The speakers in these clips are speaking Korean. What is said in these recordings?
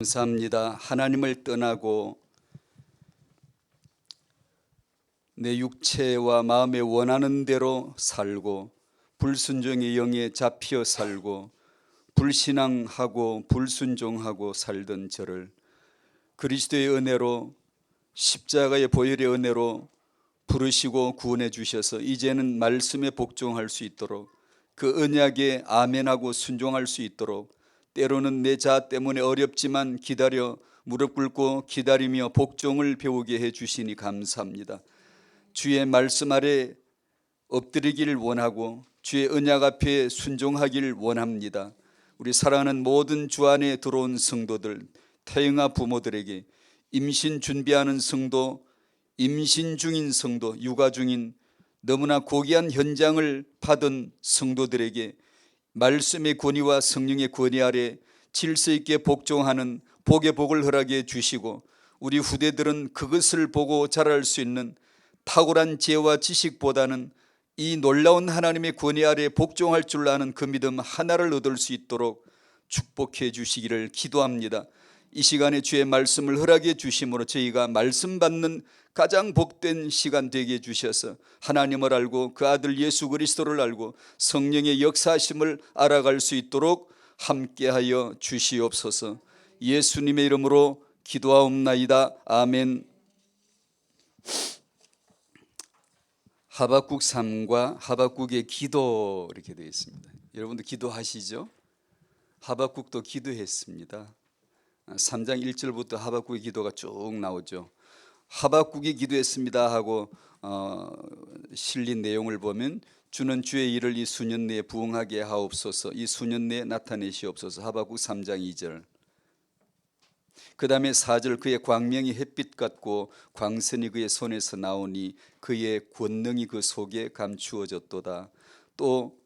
감사합니다. 하나님을 떠나고 내 육체와 마음에 원하는 대로 살고 불순종의 영에 잡혀 살고 불신앙하고 불순종하고 살던 저를 그리스도의 은혜로 십자가의 보혈의 은혜로 부르시고 구원해 주셔서 이제는 말씀에 복종할 수 있도록 그 언약에 아멘하고 순종할 수 있도록 때로는 내 자아 때문에 어렵지만 기다려 무릎 꿇고 기다리며 복종을 배우게 해 주시니 감사합니다. 주의 말씀 아래 엎드리기를 원하고 주의 언약 앞에 순종하기를 원합니다. 우리 사랑하는 모든 주 안에 들어온 성도들, 태영아 부모들에게 임신 준비하는 성도, 임신 중인 성도, 육아 중인 너무나 고귀한 현장을 받은 성도들에게 말씀의 권위와 성령의 권위 아래 질서 있게 복종하는 복의 복을 허락해 주시고 우리 후대들은 그것을 보고 자랄 수 있는 탁월한 지혜와 지식보다는 이 놀라운 하나님의 권위 아래 복종할 줄 아는 그 믿음 하나를 얻을 수 있도록 축복해 주시기를 기도합니다. 이 시간에 주의 말씀을 허락해 주심으로 저희가 말씀 받는 가장 복된 시간 되게 해주셔서 하나님을 알고 그 아들 예수 그리스도를 알고 성령의 역사하심을 알아갈 수 있도록 함께하여 주시옵소서. 예수님의 이름으로 기도하옵나이다. 아멘. 하박국 3과 하박국의 기도 이렇게 되어 있습니다. 여러분도 기도하시죠? 하박국도 기도했습니다. 3장 1절부터 하박국의 기도가 쭉 나오죠. 하박국이 기도했습니다 하고 실린 내용을 보면 주는 주의 일을 이 수년 내에 부응하게 하옵소서, 이 수년 내에 나타내시옵소서. 하박국 3장 2절. 그 다음에 4절 그의 광명이 햇빛 같고 광선이 그의 손에서 나오니 그의 권능이 그 속에 감추어졌도다. 또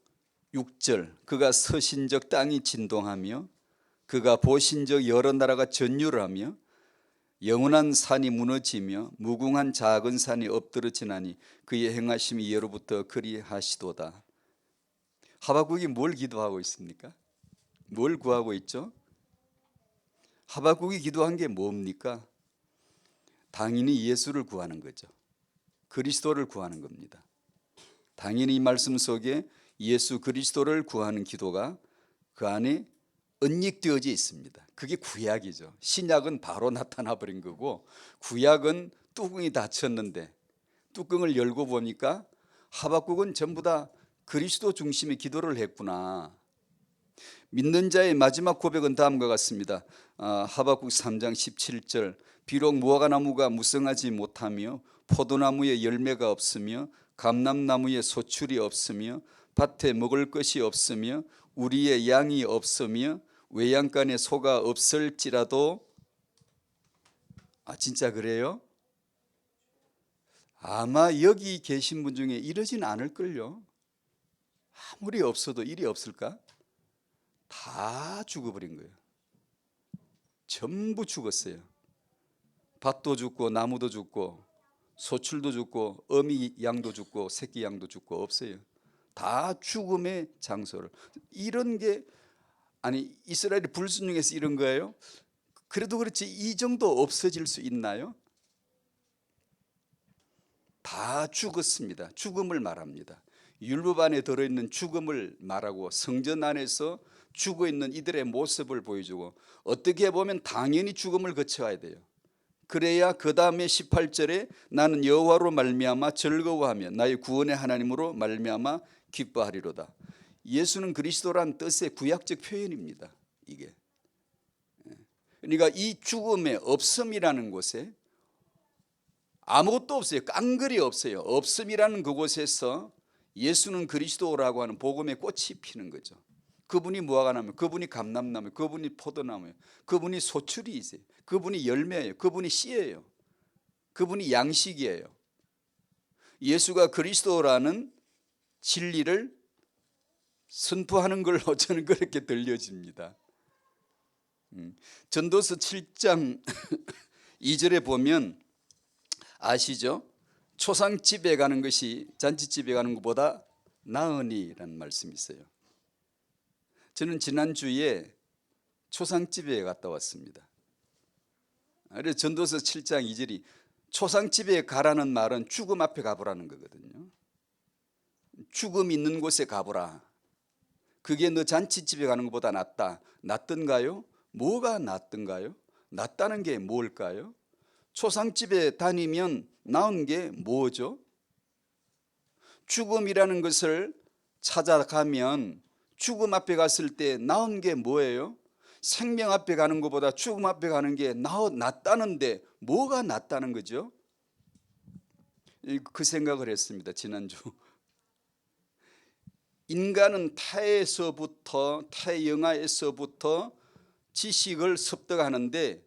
6절 그가 서신적 땅이 진동하며 그가 보신적 여러 나라가 전율하며 영원한 산이 무너지며 무궁한 작은 산이 엎드러지나니 그의 행하심이 예로부터 그리하시도다. 하박국이 뭘 기도하고 있습니까? 뭘 구하고 있죠? 하박국이 기도한 게 뭡니까? 당연히 예수를 구하는 거죠. 그리스도를 구하는 겁니다. 당연히 이 말씀 속에 예수 그리스도를 구하는 기도가 그 안에 언익되어져 있습니다. 그게 구약이죠. 신약은 바로 나타나 버린 거고 구약은 뚜껑이 닫혔는데 뚜껑을 열고 보니까 하박국은 전부 다 그리스도 중심의 기도를 했구나. 믿는 자의 마지막 고백은 다음과 같습니다. 하박국 3장 17절 비록 무화과나무가 무성하지 못하며 포도나무에 열매가 없으며 감람나무에 소출이 없으며 밭에 먹을 것이 없으며 우리의 양이 없으며 외양간에 소가 없을지라도 진짜 그래요? 아마 여기 계신 분 중에 이러진 않을걸요. 아무리 없어도 일이 없을까? 다 죽어버린 거예요. 전부 죽었어요. 밭도 죽고 나무도 죽고 소출도 죽고 어미 양도 죽고 새끼 양도 죽고 없어요. 다 죽음의 장소를. 이런 게 이스라엘이 불순종해서 이런 거예요? 그래도 그렇지 이 정도 없어질 수 있나요? 다 죽었습니다. 죽음을 말합니다. 율법 안에 들어있는 죽음을 말하고 성전 안에서 죽어있는 이들의 모습을 보여주고 어떻게 보면 당연히 죽음을 거쳐야 돼요. 그래야 그 다음에 18절에 나는 여호와로 말미암아 즐거워하며 나의 구원의 하나님으로 말미암아 기뻐하리로다. 예수는 그리스도란 뜻의 구약적 표현입니다. 이게 그러니까 이 죽음의 없음이라는 곳에 아무것도 없어요. 깡그리 없어요. 없음이라는 그곳에서 예수는 그리스도라고 하는 복음의 꽃이 피는 거죠. 그분이 무화과나무, 그분이 감람나무, 그분이 포도나무예요. 그분이 소출이세요. 그분이 열매예요. 그분이 씨예요. 그분이 양식이에요. 예수가 그리스도라는 진리를 선포하는 걸로 저는 그렇게 들려집니다. 전도서 7장 2절에 보면 아시죠? 초상집에 가는 것이 잔치집에 가는 것보다 나으니라는 말씀이 있어요. 저는 지난주에 초상집에 갔다 왔습니다. 그래서 전도서 7장 2절이 초상집에 가라는 말은 죽음 앞에 가보라는 거거든요. 죽음 있는 곳에 가보라. 그게 너 잔치집에 가는 것보다 낫다. 낫던가요? 뭐가 낫던가요? 낫다는 게 뭘까요? 초상집에 다니면 나은 게 뭐죠? 죽음이라는 것을 찾아가면 죽음 앞에 갔을 때 나은 게 뭐예요? 생명 앞에 가는 것보다 죽음 앞에 가는 게 낫다는데 뭐가 낫다는 거죠? 그 생각을 했습니다. 지난주. 인간은 타의 영화에서부터 지식을 습득하는데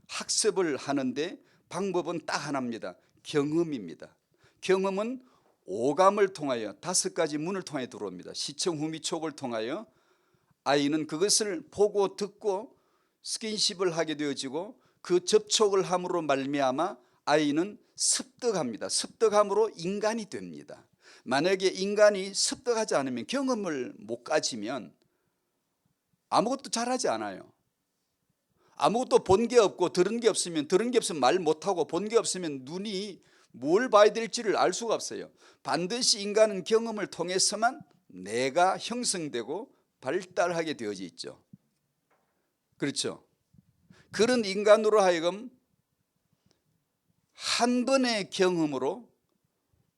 학습을 하는데 방법은 딱 하나입니다. 경험입니다. 경험은 오감을 통하여 5가지 문을 통해 들어옵니다. 시청, 후미, 촉을 통하여 아이는 그것을 보고 듣고 스킨십을 하게 되어지고 그 접촉을 함으로 말미암아 아이는 습득합니다. 습득함으로 인간이 됩니다. 만약에 인간이 습득하지 않으면 경험을 못 가지면 아무것도 잘하지 않아요. 아무것도 본 게 없고 들은 게 없으면 말 못하고 본 게 없으면 눈이 뭘 봐야 될지를 알 수가 없어요. 반드시 인간은 경험을 통해서만 내가 형성되고 발달하게 되어져 있죠. 그렇죠? 그런 인간으로 하여금 한 번의 경험으로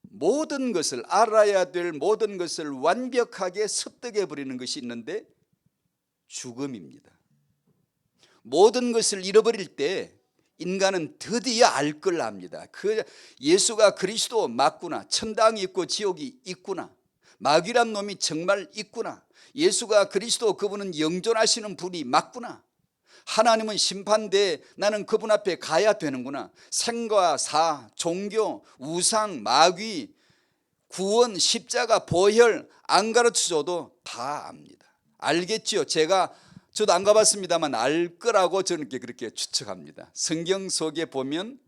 모든 것을 알아야 될 모든 것을 완벽하게 습득해 버리는 것이 있는데 죽음입니다. 모든 것을 잃어버릴 때 인간은 드디어 알 걸 압니다. 예수가 그리스도 맞구나. 천당이 있고 지옥이 있구나. 마귀란 놈이 정말 있구나. 예수가 그리스도, 그분은 영존하시는 분이 맞구나. 하나님은 심판대에 나는 그분 앞에 가야 되는구나. 생과 사, 종교, 우상, 마귀, 구원, 십자가, 보혈 안 가르쳐줘도 다 압니다. 알겠지요? 저도 안 가봤습니다만 알 거라고 저는 그렇게 추측합니다. 성경 속에 보면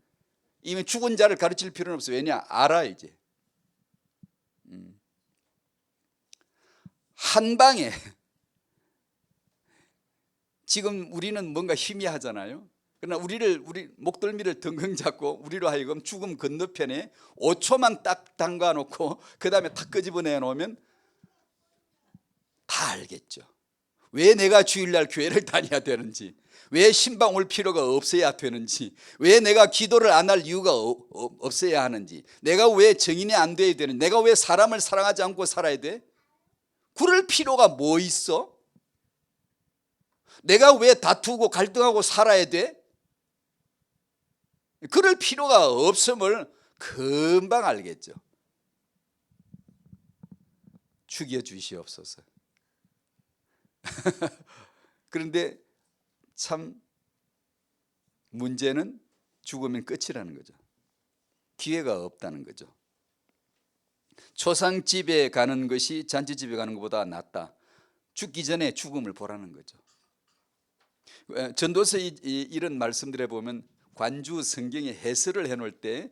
이미 죽은 자를 가르칠 필요는 없어요. 왜냐? 알아 이제. 한 방에. 지금 우리는 뭔가 희미하잖아요. 그러나 우리 목덜미를 덩덩 잡고 우리로 하여금 죽음 건너편에 5초만 딱 담가 놓고 그 다음에 탁 끄집어내 놓으면 다 알겠죠. 왜 내가 주일날 교회를 다녀야 되는지, 왜 신방 올 필요가 없어야 되는지, 왜 내가 기도를 안 할 이유가 없어야 하는지, 내가 왜 정인이 안 돼야 되는지, 내가 왜 사람을 사랑하지 않고 살아야 돼? 그럴 필요가 뭐 있어? 내가 왜 다투고 갈등하고 살아야 돼? 그럴 필요가 없음을 금방 알겠죠. 죽여주시옵소서. 그런데 참 문제는 죽으면 끝이라는 거죠. 기회가 없다는 거죠. 초상집에 가는 것이 잔치집에 가는 것보다 낫다. 죽기 전에 죽음을 보라는 거죠. 전도서 이런 말씀들에 보면 관주 성경에 해설을 해놓을 때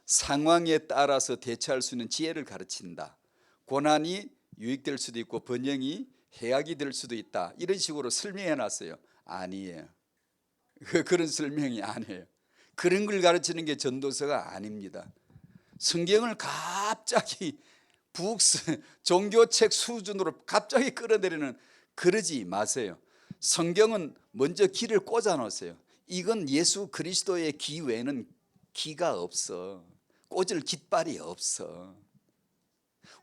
상황에 따라서 대처할 수 있는 지혜를 가르친다. 고난이 유익될 수도 있고 번영이 해악이 될 수도 있다. 이런 식으로 설명해 놨어요. 아니에요. 그런 설명이 아니에요. 그런 걸 가르치는 게 전도서가 아닙니다. 성경을 갑자기 종교책 수준으로 갑자기 끌어내리는, 그러지 마세요. 성경은 먼저 길을 꽂아 놓으세요. 이건 예수 그리스도의 기 외에는 기가 없어. 꽂을 깃발이 없어.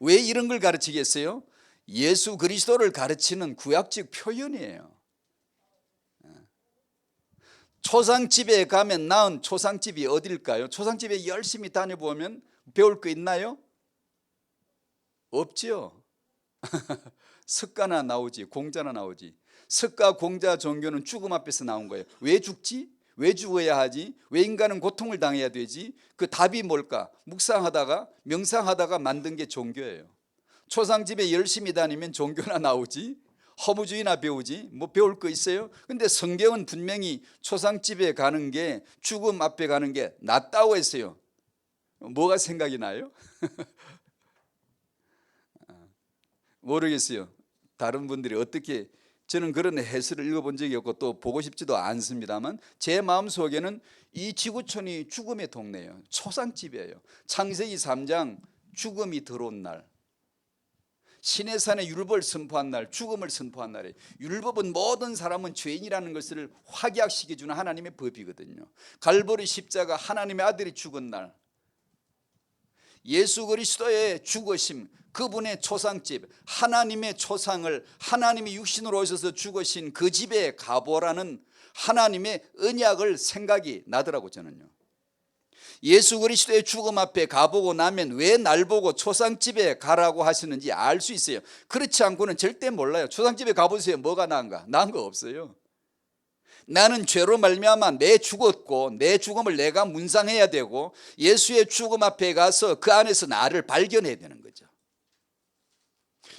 왜 이런 걸 가르치겠어요? 예수 그리스도를 가르치는 구약적 표현이에요. 초상집에 가면 나은 초상집이 어딜까요? 초상집에 열심히 다녀보면 배울 거 있나요? 없죠. 석가나 나오지, 공자나 나오지. 석가, 공자, 종교는 죽음 앞에서 나온 거예요. 왜 죽지? 왜 죽어야 하지? 왜 인간은 고통을 당해야 되지? 그 답이 뭘까? 묵상하다가 명상하다가 만든 게 종교예요. 초상집에 열심히 다니면 종교나 나오지, 허무주의나 배우지, 뭐 배울 거 있어요? 근데 성경은 분명히 초상집에 가는 게, 죽음 앞에 가는 게 낫다고 했어요. 뭐가 생각이 나요? 모르겠어요. 다른 분들이 어떻게 저는 그런 해설을 읽어본 적이 없고 또 보고 싶지도 않습니다만 제 마음속에는 이 지구촌이 죽음의 동네예요. 초상집이에요. 창세기 3장 죽음이 들어온 날, 시내산에 율법을 선포한 날, 죽음을 선포한 날에, 율법은 모든 사람은 죄인이라는 것을 확약시켜주는 하나님의 법이거든요. 갈보리 십자가, 하나님의 아들이 죽은 날, 예수 그리스도의 죽으심, 그분의 초상집, 하나님의 초상을 하나님이 육신으로 오셔서 죽으신 그 집에 가보라는 하나님의 언약을 생각이 나더라고. 저는요, 예수 그리스도의 죽음 앞에 가보고 나면 왜 날 보고 초상집에 가라고 하시는지 알 수 있어요. 그렇지 않고는 절대 몰라요. 초상집에 가보세요. 뭐가 나은가? 나은 거 없어요. 나는 죄로 말미암아 내 죽었고 내 죽음을 내가 문상해야 되고 예수의 죽음 앞에 가서 그 안에서 나를 발견해야 되는 거죠.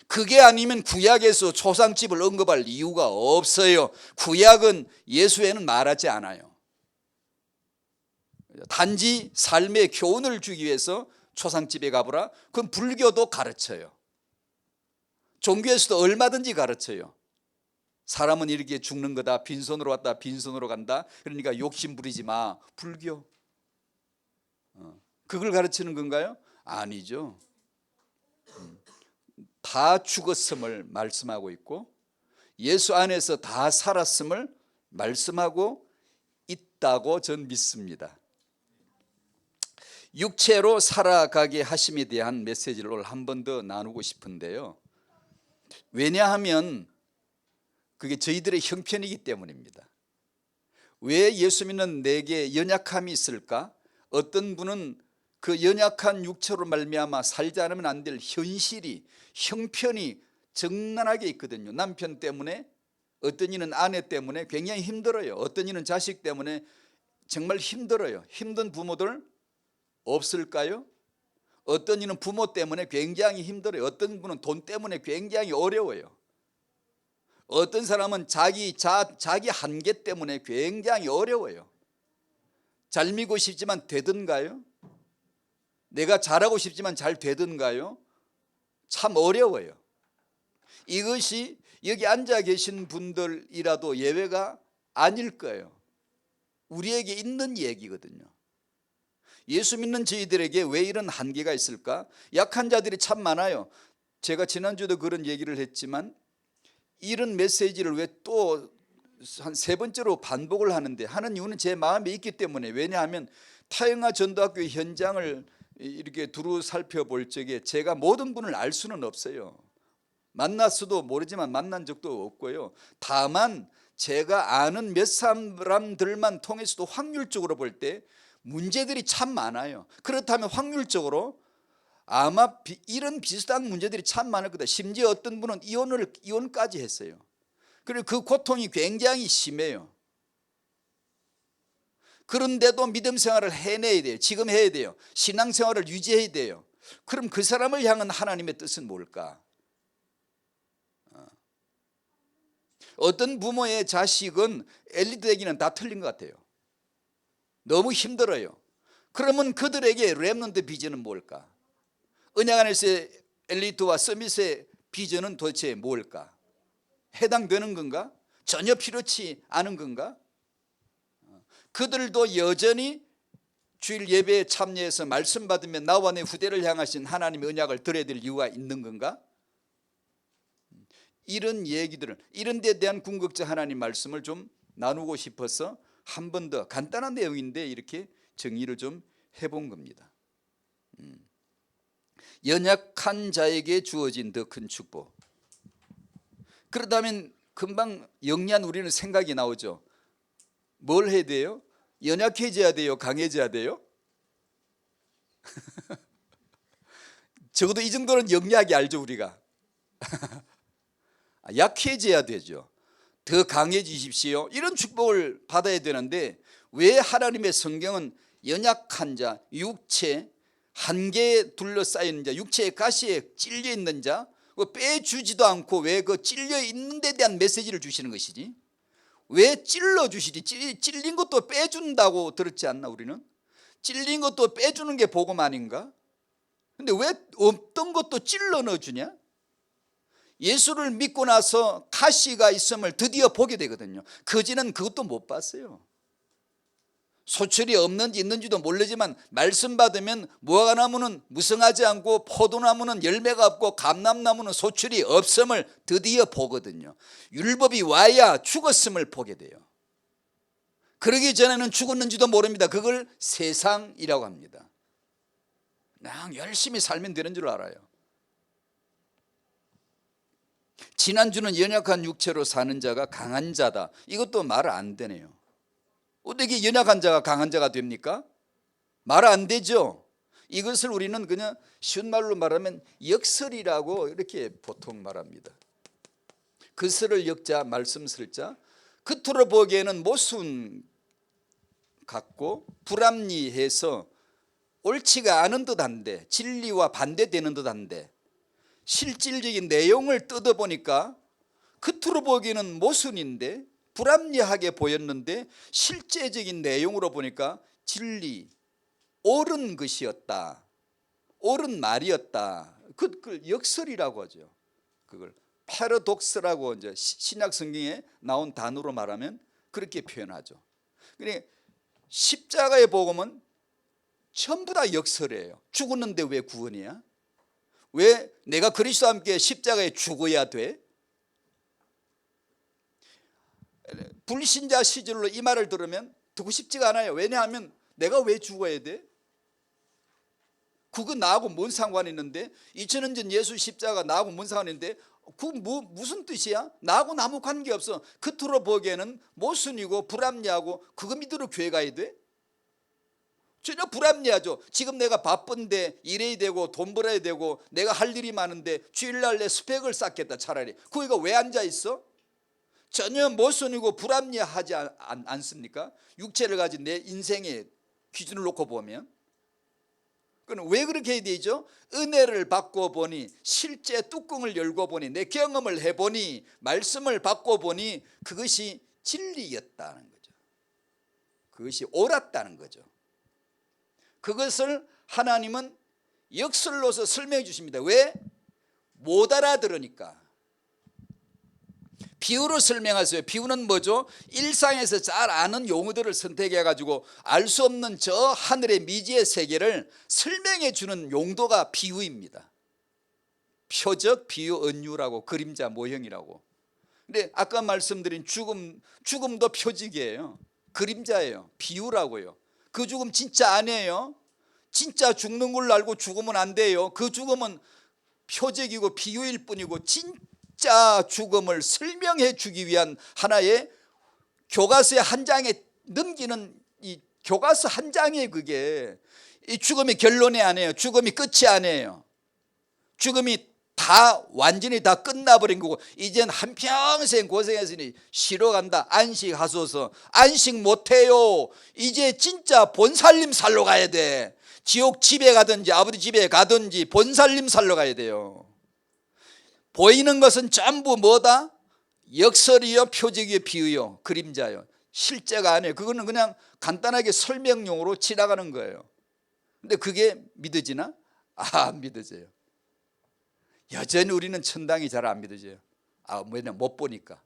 그게 아니면 구약에서 초상집을 언급할 이유가 없어요. 구약은 예수에는 말하지 않아요. 단지 삶의 교훈을 주기 위해서 초상집에 가보라. 그건 불교도 가르쳐요. 종교에서도 얼마든지 가르쳐요. 사람은 이렇게 죽는 거다. 빈손으로 왔다 빈손으로 간다. 그러니까 욕심 부리지 마. 불교. 그걸 가르치는 건가요? 아니죠. 다 죽었음을 말씀하고 있고 예수 안에서 다 살았음을 말씀하고 있다고 전 믿습니다. 육체로 살아가게 하심에 대한 메시지를 오늘 한 번 더 나누고 싶은데요, 왜냐하면 그게 저희들의 형편이기 때문입니다. 왜 예수 믿는 내게 연약함이 있을까? 어떤 분은 그 연약한 육체로 말미암아 살지 않으면 안 될 현실이, 형편이 적나라하게 있거든요. 남편 때문에, 어떤 이는 아내 때문에 굉장히 힘들어요. 어떤 이는 자식 때문에 정말 힘들어요. 힘든 부모들 없을까요? 어떤 이는 부모 때문에 굉장히 힘들어요. 어떤 분은 돈 때문에 굉장히 어려워요. 어떤 사람은 자기 한계 때문에 굉장히 어려워요. 잘 믿고 싶지만 되든가요? 내가 잘하고 싶지만 잘 되든가요? 참 어려워요. 이것이 여기 앉아 계신 분들이라도 예외가 아닐 거예요. 우리에게 있는 얘기거든요. 예수 믿는 저희들에게 왜 이런 한계가 있을까? 약한 자들이 참 많아요. 제가 지난주에도 그런 얘기를 했지만 이런 메시지를 왜 또 한 3번째로 반복을 하는 이유는 제 마음에 있기 때문에, 왜냐하면 타영아 전도학교 현장을 이렇게 두루 살펴볼 적에 제가 모든 분을 알 수는 없어요. 만났어도 모르지만 만난 적도 없고요. 다만 제가 아는 몇 사람들만 통해서도 확률적으로 볼 때 문제들이 참 많아요. 그렇다면 확률적으로 아마 이런 비슷한 문제들이 참 많을 거다. 심지어 어떤 분은 이혼까지 했어요. 그리고 그 고통이 굉장히 심해요. 그런데도 믿음 생활을 해내야 돼요. 지금 해야 돼요. 신앙 생활을 유지해야 돼요. 그럼 그 사람을 향한 하나님의 뜻은 뭘까? 어떤 부모의 자식은 엘리트 되기는 다 틀린 것 같아요. 너무 힘들어요. 그러면 그들에게 렘넌트 비전은 뭘까? 언약 안에서의 엘리트와 서밋의 비전은 도대체 뭘까? 해당되는 건가? 전혀 필요치 않은 건가? 그들도 여전히 주일 예배에 참여해서 말씀 받으면 나와 내 후대를 향하신 하나님의 언약을 들어야 될 이유가 있는 건가? 이런 얘기들을, 이런 데 대한 궁극적 하나님 말씀을 좀 나누고 싶어서 한 번 더, 간단한 내용인데 이렇게 정의를 좀 해본 겁니다. 연약한 자에게 주어진 더 큰 축복. 그렇다면 금방 영리한 우리는 생각이 나오죠. 뭘 해야 돼요? 연약해져야 돼요? 강해져야 돼요? 적어도 이 정도는 영리하게 알죠 우리가. 약해져야 되죠. 더 강해지십시오. 이런 축복을 받아야 되는데 왜 하나님의 성경은 연약한 자, 육체, 한계에 둘러싸인 자, 육체의 가시에 찔려 있는 자, 빼주지도 않고 왜 그 찔려 있는 데 대한 메시지를 주시는 것이지? 왜 찔러 주시지? 찔린 것도 빼준다고 들었지 않나 우리는? 찔린 것도 빼주는 게 복음 아닌가? 근데 왜 없던 것도 찔러 넣어주냐? 예수를 믿고 나서 가시가 있음을 드디어 보게 되거든요. 그전에는 그것도 못 봤어요. 소출이 없는지 있는지도 모르지만 말씀 받으면 무화과나무는 무성하지 않고 포도나무는 열매가 없고 감람나무는 소출이 없음을 드디어 보거든요. 율법이 와야 죽었음을 보게 돼요. 그러기 전에는 죽었는지도 모릅니다. 그걸 세상이라고 합니다. 그냥 열심히 살면 되는 줄 알아요. 지난주는 연약한 육체로 사는 자가 강한 자다. 이것도 말 안 되네요. 어떻게 연약한 자가 강한 자가 됩니까? 말 안 되죠. 이것을 우리는 그냥 쉬운 말로 말하면 역설이라고 이렇게 보통 말합니다. 그 설을 역자 말씀 설자. 겉으로 보기에는 모순 같고 불합리해서 옳지가 않은 듯한데, 진리와 반대되는 듯한데 실질적인 내용을 뜯어보니까 겉으로 보기에는 모순인데 불합리하게 보였는데 실제적인 내용으로 보니까 진리, 옳은 것이었다, 옳은 말이었다. 그걸 역설이라고 하죠. 그걸 패러독스라고 이제 신약 성경에 나온 단어로 말하면 그렇게 표현하죠. 그러니까 십자가의 복음은 전부 다 역설이에요. 죽었는데 왜 구원이야? 왜 내가 그리스도와 함께 십자가에 죽어야 돼? 불신자 시절로 이 말을 들으면 듣고 싶지가 않아요. 왜냐하면 내가 왜 죽어야 돼? 그거 나하고 뭔 상관이 있는데, 2000년 전 예수 십자가 나하고 뭔 상관이 있는데, 그건 무슨 뜻이야? 나하고는 아무 관계없어. 겉으로 보기에는 모순이고 불합리하고 그거 믿으러 교회 가야 돼? 전혀 불합리하죠. 지금 내가 바쁜데 일해야 되고 돈 벌어야 되고 내가 할 일이 많은데 주일날 내 스펙을 쌓겠다 차라리. 거기가 왜 앉아있어? 전혀 모순이고 불합리하지 않습니까? 육체를 가진 내 인생의 기준을 놓고 보면. 그럼 왜 그렇게 해야 되죠? 은혜를 받고 보니, 실제 뚜껑을 열고 보니, 내 경험을 해보니, 말씀을 받고 보니 그것이 진리였다는 거죠. 그것이 옳았다는 거죠. 그것을 하나님은 역설로서 설명해 주십니다. 왜? 못 알아들으니까. 비유로 설명하세요. 비유는 뭐죠? 일상에서 잘 아는 용어들을 선택해 가지고 알 수 없는 저 하늘의 미지의 세계를 설명해 주는 용도가 비유입니다. 표적, 비유, 은유라고, 그림자, 모형이라고. 근데 아까 말씀드린 죽음도 표적이에요. 그림자예요. 비유라고요. 그 죽음 진짜 아니에요. 진짜 죽는 걸로 알고 죽으면 안 돼요. 그 죽음은 표적이고 비유일 뿐이고 진짜 죽음을 설명해 주기 위한 하나의 교과서의 한 장에 넘기는 이 교과서 한 장이에요. 그게 이 죽음이 결론이 아니에요. 죽음이 끝이 아니에요. 죽음이 다 완전히 다 끝나버린 거고 이젠 한평생 고생했으니 쉬러 간다. 안식하소서. 안식 못해요. 이제 진짜 본살림 살러 가야 돼. 지옥 집에 가든지 아버지 집에 가든지 본살림 살러 가야 돼요. 보이는 것은 전부 뭐다? 역설이요, 표적이요, 비유요, 그림자요. 실제가 아니에요. 그거는 그냥 간단하게 설명용으로 지나가는 거예요. 근데 그게 믿어지나? 안 믿어져요. 여전히 우리는 천당이 잘 안 믿어져요. 왜냐, 못 보니까.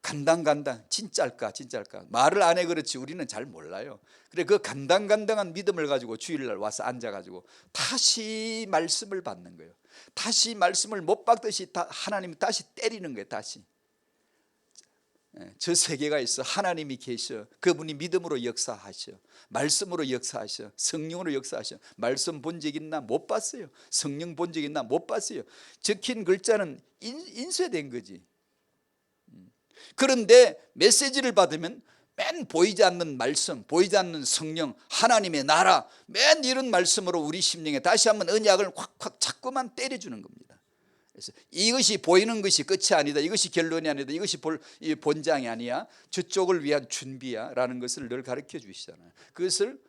간당간당 진짜일까 진짜일까 말을 안 해. 그렇지 우리는 잘 몰라요. 그래 그 간당간당한 믿음을 가지고 주일날 와서 앉아가지고 다시 말씀을 받는 거예요. 다시 말씀을 못 받듯이 하나님이 다시 때리는 거예요. 다시 저 세계가 있어. 하나님이 계셔. 그분이 믿음으로 역사하셔. 말씀으로 역사하셔. 성령으로 역사하셔. 말씀 본 적 있나? 못 봤어요. 성령 본 적 있나? 못 봤어요. 적힌 글자는 인쇄된 거지. 그런데 메시지를 받으면 맨 보이지 않는 말씀, 보이지 않는 성령, 하나님의 나라, 맨 이런 말씀으로 우리 심령에 다시 한번 언약을 확확 자꾸만 때려주는 겁니다. 그래서 이것이 보이는 것이 끝이 아니다. 이것이 결론이 아니다. 이것이 본장이 아니야. 저쪽을 위한 준비야 라는 것을 늘 가르쳐 주시잖아요. 그것을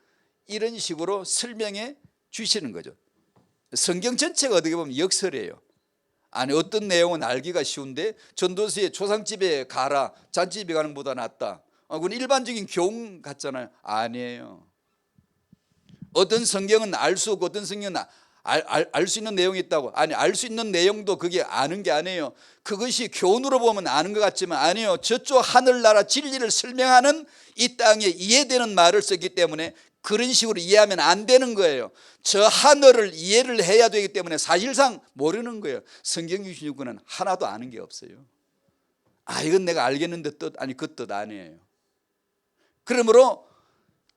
이런 식으로 설명해 주시는 거죠. 성경 전체가 어떻게 보면 역설이에요. 아니 어떤 내용은 알기가 쉬운데 전도서에 초상집에 가라, 잔집에 가는 것보다 낫다. 그건 일반적인 교훈 같잖아요. 아니에요. 어떤 성경은 알 수 없고 어떤 성경은 알 수 있는 내용이 있다고. 아니, 알 수 있는 내용도 그게 아는 게 아니에요. 그것이 교훈으로 보면 아는 것 같지만 아니에요. 저쪽 하늘나라 진리를 설명하는 이 땅에 이해되는 말을 썼기 때문에 그런 식으로 이해하면 안 되는 거예요. 저 하늘을 이해를 해야 되기 때문에 사실상 모르는 거예요. 성경 주신 유권은 하나도 아는 게 없어요. 아, 이건 내가 알겠는데 뜻, 아니 그 뜻 아니에요. 그러므로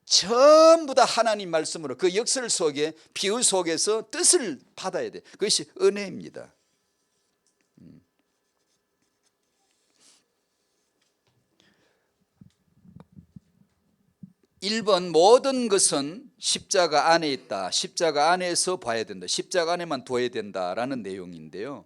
전부 다 하나님 말씀으로 그 역설 속에 비유 속에서 뜻을 받아야 돼. 그것이 은혜입니다. 1번 모든 것은 십자가 안에 있다. 십자가 안에서 봐야 된다. 십자가 안에만 둬야 된다라는 내용인데요.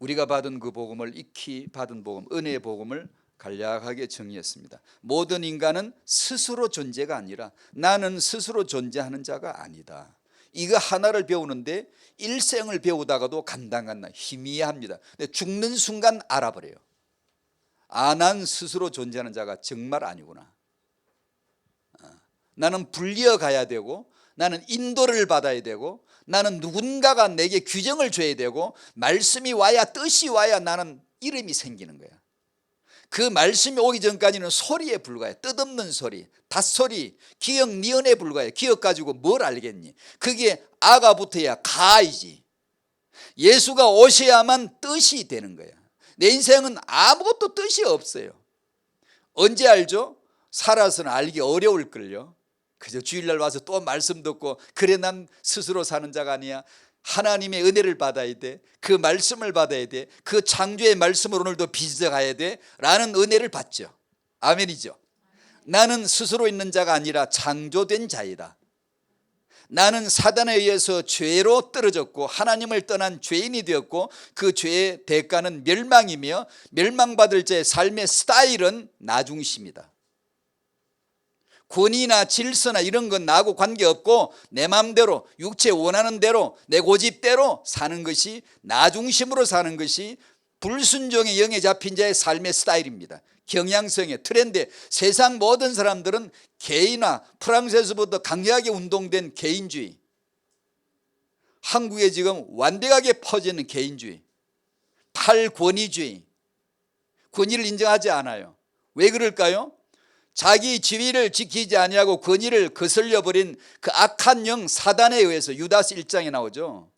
우리가 받은 그 복음을 익히 받은 복음, 은혜의 복음을 간략하게 정의했습니다. 모든 인간은 스스로 존재가 아니라 나는 스스로 존재하는 자가 아니다. 이거 하나를 배우는데 일생을 배우다가도 간당간당 희미합니다. 근데 죽는 순간 알아버려요. 아, 난 스스로 존재하는 자가 정말 아니구나. 나는 불리어 가야 되고 나는 인도를 받아야 되고 나는 누군가가 내게 규정을 줘야 되고 말씀이 와야 뜻이 와야 나는 이름이 생기는 거야. 그 말씀이 오기 전까지는 소리에 불과해. 뜻없는 소리, 닷소리, 기억 니은에 불과해. 기억 가지고 뭘 알겠니? 그게 아가 붙어야 가이지. 예수가 오셔야만 뜻이 되는 거야. 내 인생은 아무것도 뜻이 없어요. 언제 알죠? 살아서는 알기 어려울걸요. 그저 주일날 와서 또 말씀 듣고 그래 난 스스로 사는 자가 아니야. 하나님의 은혜를 받아야 돼. 그 말씀을 받아야 돼. 그 창조의 말씀을 오늘도 빚어가야 돼 라는 은혜를 받죠. 아멘이죠. 나는 스스로 있는 자가 아니라 창조된 자이다. 나는 사단에 의해서 죄로 떨어졌고 하나님을 떠난 죄인이 되었고 그 죄의 대가는 멸망이며 멸망받을 자의 삶의 스타일은 나 중심이다. 권위나 질서나 이런 건 나하고 관계없고 내 마음대로 육체 원하는 대로 내 고집대로 사는 것이 나 중심으로 사는 것이 불순종의 영에 잡힌 자의 삶의 스타일입니다. 경향성의 트렌드. 세상 모든 사람들은 개인화, 프랑스에서부터 강력하게 운동된 개인주의, 한국에 지금 완벽하게 퍼지는 개인주의, 탈권위주의, 권위를 인정하지 않아요. 왜 그럴까요? 자기 지위를 지키지 아니하고 권위를 거슬려 버린 그 악한 영 사단에 의해서 유다스 1장에 나오죠.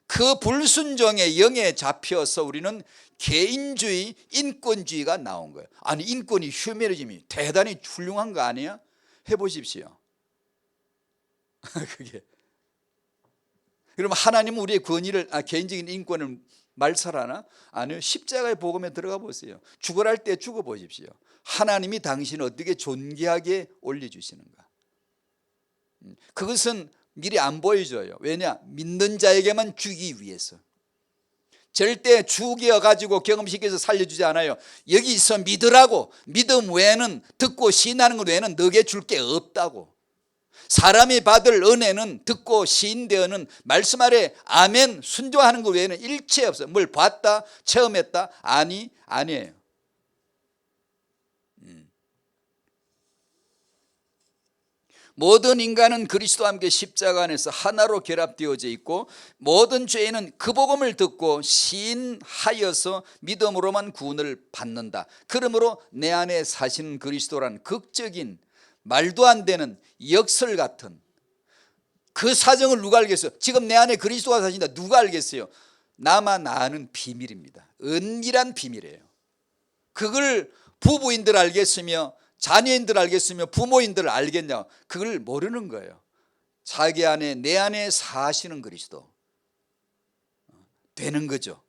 그 불순종의 영에 잡혀서 우리는 개인주의, 인권주의가 나온 거예요. 아니 인권이 휴머니즘이 대단히 훌륭한 거 아니야? 해보십시오. 그게 그럼 하나님은 우리의 권위를 개인적인 인권을 말살하나? 아니요. 십자가의 복음에 들어가 보세요. 죽어랄 때 죽어보십시오. 하나님이 당신을 어떻게 존귀하게 올려주시는가. 그것은 미리 안 보여줘요. 왜냐? 믿는 자에게만 주기 위해서. 절대 죽여가지고 경험시켜서 살려주지 않아요. 여기 있어 믿으라고. 믿음 외에는 듣고 시인하는 것 외에는 너게 줄 게 없다고. 사람이 받을 은혜는 듣고 시인되어는 말씀 아래 아멘 순종하는 것 외에는 일체 없어요. 뭘 봤다 체험했다 아니에요. 모든 인간은 그리스도와 함께 십자가 안에서 하나로 결합되어져 있고 모든 죄인은 그 복음을 듣고 시인하여서 믿음으로만 구원을 받는다. 그러므로 내 안에 사시는 그리스도란 극적인 말도 안 되는 역설 같은 그 사정을 누가 알겠어요? 지금 내 안에 그리스도가 사신다. 누가 알겠어요? 나만 아는 비밀입니다. 은밀한 비밀이에요. 그걸 부부인들 알겠으며 자녀인들 알겠으며 부모인들 알겠냐? 그걸 모르는 거예요. 자기 안에 내 안에 사시는 그리스도 되는 거죠.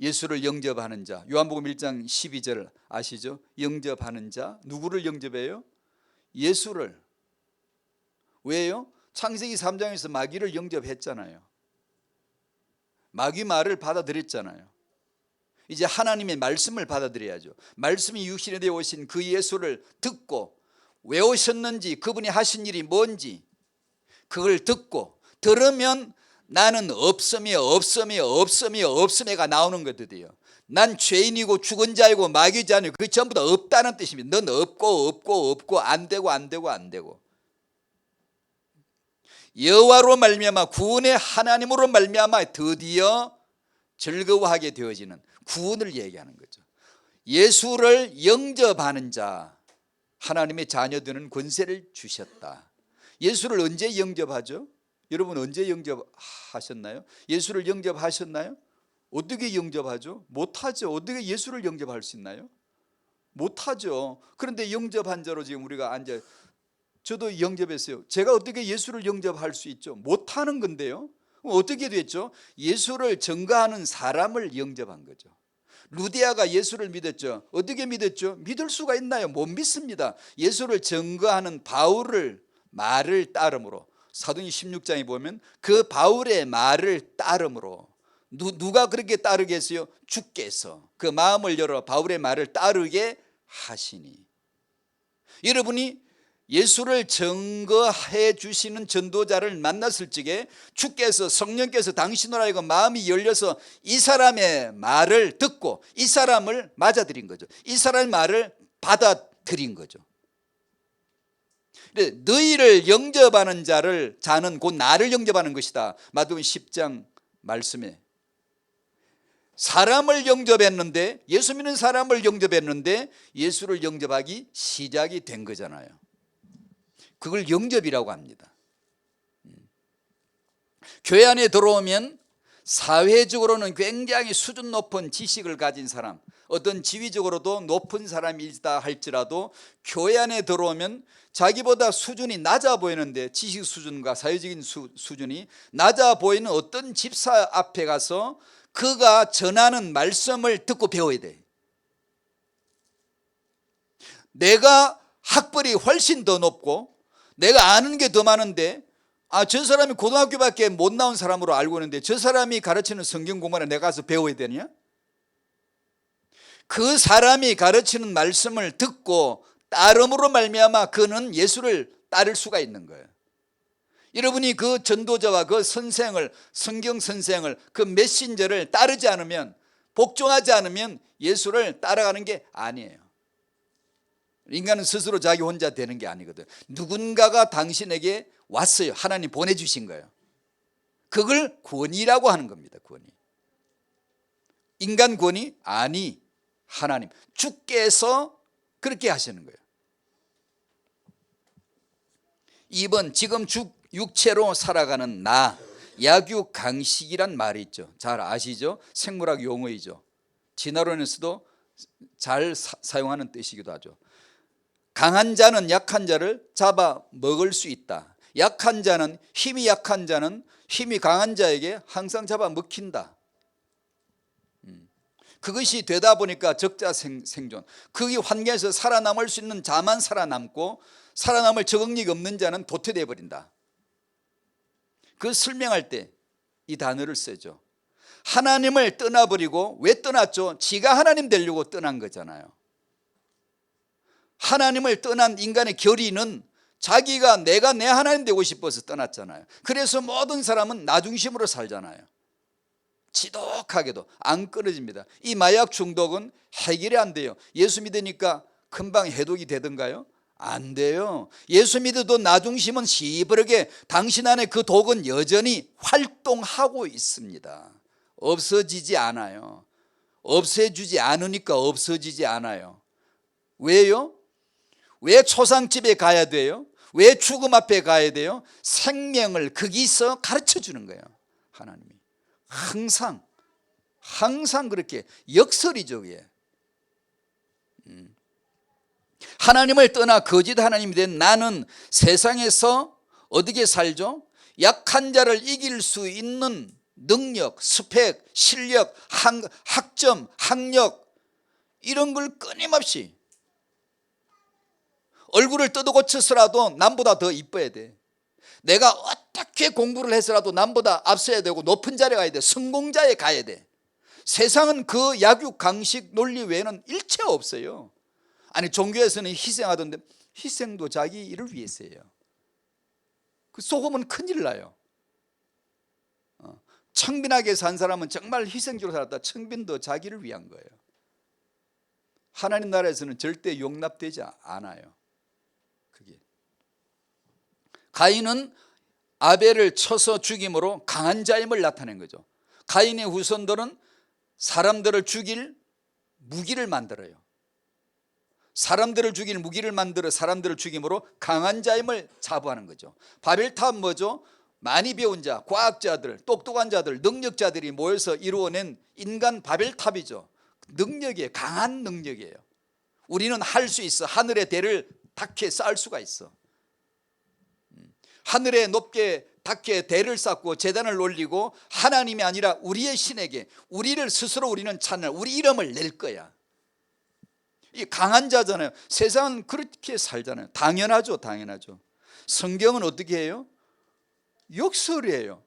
예수를 영접하는 자, 요한복음 1장 12절 아시죠? 영접하는 자, 누구를 영접해요? 예수를. 왜요? 창세기 3장에서 마귀를 영접했잖아요. 마귀 말을 받아들였잖아요. 이제 하나님의 말씀을 받아들여야죠. 말씀이 육신에 되어 오신 그 예수를 듣고 왜 오셨는지 그분이 하신 일이 뭔지 그걸 듣고 들으면 나는 없음이가 나오는 거거든요. 난 죄인이고 죽은 자이고 마귀자니고 그게 전부 다 없다는 뜻입니다. 넌 없고 안 되고 여호와로 말미암아 구원의 하나님으로 말미암아 드디어 즐거워하게 되어지는 구원을 얘기하는 거죠. 예수를 영접하는 자, 하나님의 자녀 되는 권세를 주셨다. 예수를 언제 영접하죠? 여러분 언제 영접하셨나요? 예수를 영접하셨나요? 어떻게 영접하죠? 못하죠. 어떻게 예수를 영접할 수 있나요? 못하죠. 그런데 영접한 자로 지금 우리가 앉아, 저도 영접했어요. 제가 어떻게 예수를 영접할 수 있죠? 못하는 건데요. 어떻게 됐죠? 예수를 증거하는 사람을 영접한 거죠. 루디아가 예수를 믿었죠. 어떻게 믿었죠? 믿을 수가 있나요? 못 믿습니다. 예수를 증거하는 바울을 말을 따름으로, 사도행전 16장에 보면 그 바울의 말을 따름으로, 누가 그렇게 따르게 했어요? 주께서 그 마음을 열어 바울의 말을 따르게 하시니. 여러분이 예수를 증거해 주시는 전도자를 만났을 적에 주께서, 성령께서 당신으로 하여금 마음이 열려서 이 사람의 말을 듣고 이 사람을 맞아들인 거죠. 이 사람의 말을 받아들인 거죠. 너희를 영접하는 자는 곧 나를 영접하는 것이다. 마태복음 10장 말씀에 사람을 영접했는데, 예수 믿는 사람을 영접했는데 예수를 영접하기 시작이 된 거잖아요. 그걸 영접이라고 합니다. 교회 안에 들어오면 사회적으로는 굉장히 수준 높은 지식을 가진 사람, 어떤 지위적으로도 높은 사람이다 할지라도 교회 안에 들어오면 자기보다 수준이 낮아 보이는데, 지식 수준과 사회적인 수준이 낮아 보이는 어떤 집사 앞에 가서 그가 전하는 말씀을 듣고 배워야 돼. 내가 학벌이 훨씬 더 높고 내가 아는 게 더 많은데, 저 사람이 고등학교밖에 못 나온 사람으로 알고 있는데 저 사람이 가르치는 성경 공부를 내가 가서 배워야 되냐? 그 사람이 가르치는 말씀을 듣고 따름으로 말미암아 그는 예수를 따를 수가 있는 거예요. 여러분이 그 전도자와 그 선생을, 성경 선생을, 그 메신저를 따르지 않으면, 복종하지 않으면 예수를 따라가는 게 아니에요. 인간은 스스로 자기 혼자 되는 게 아니거든. 누군가가 당신에게 왔어요. 하나님 보내주신 거예요. 그걸 권위라고 하는 겁니다. 권위. 인간 권위? 아니, 하나님, 주께서 그렇게 하시는 거예요. 2번, 지금 육체로 살아가는 나, 약육강식이란 말이 있죠. 잘 아시죠? 생물학 용어이죠. 진화론에서도 잘 사용하는 뜻이기도 하죠. 강한 자는 약한 자를 잡아 먹을 수 있다. 약한 자는, 힘이 약한 자는 힘이 강한 자에게 항상 잡아 먹힌다. 그것이 되다 보니까 적자 생존, 그 환경에서 살아남을 수 있는 자만 살아남고 살아남을 적응력이 없는 자는 도태되어 버린다. 그 설명할 때 이 단어를 쓰죠. 하나님을 떠나버리고, 왜 떠났죠? 지가 하나님 되려고 떠난 거잖아요. 하나님을 떠난 인간의 결의는 자기가, 내가 내 하나님 되고 싶어서 떠났잖아요. 그래서 모든 사람은 나 중심으로 살잖아요. 지독하게도 안 끊어집니다. 이 마약 중독은 해결이 안 돼요. 예수 믿으니까 금방 해독이 되던가요? 안 돼요. 예수 믿어도 나 중심은 시버르게 당신 안에 그 독은 여전히 활동하고 있습니다. 없어지지 않아요. 없애주지 않으니까 없어지지 않아요. 왜요? 왜 초상집에 가야 돼요? 왜 죽음 앞에 가야 돼요? 생명을 거기서 가르쳐 주는 거예요. 하나님이 항상 그렇게 역설이죠. 그게. 하나님을 떠나 거짓 하나님이 된 나는 세상에서 어떻게 살죠? 약한 자를 이길 수 있는 능력, 스펙, 실력, 학점, 학력, 이런 걸 끊임없이, 얼굴을 뜯어고쳐서라도 남보다 더 이뻐야 돼. 내가 어떻게 공부를 해서라도 남보다 앞서야 되고 높은 자리에 가야 돼. 성공자에 가야 돼. 세상은 그 약육강식 논리 외에는 일체 없어요. 아니, 종교에서는 희생하던데 희생도 자기 일을 위해서예요. 그 속으면 큰일 나요. 청빈하게 산 사람은 정말 희생적으로 살았다. 청빈도 자기를 위한 거예요. 하나님 나라에서는 절대 용납되지 않아요. 그게. 가인은 아벨을 쳐서 죽임으로 강한 자임을 나타낸 거죠. 가인의 후손들은 사람들을 죽일 무기를 만들어요. 사람들을 죽일 무기를 만들어 사람들을 죽임으로 강한 자임을 자부하는 거죠. 바벨탑 뭐죠? 많이 배운 자, 과학자들, 똑똑한 자들, 능력자들이 모여서 이루어낸 인간 바벨탑이죠. 능력이에요. 강한 능력이에요. 우리는 할 수 있어. 하늘의 대를 닿게 쌓을 수가 있어. 하늘에 높게 닿게 대를 쌓고 제단을 올리고 하나님이 아니라 우리의 신에게 우리를 스스로 우리는 찾는 우리 이름을 낼 거야. 이 강한 자잖아요. 세상은 그렇게 살잖아요. 당연하죠. 당연하죠. 성경은 어떻게 해요? 역설이에요.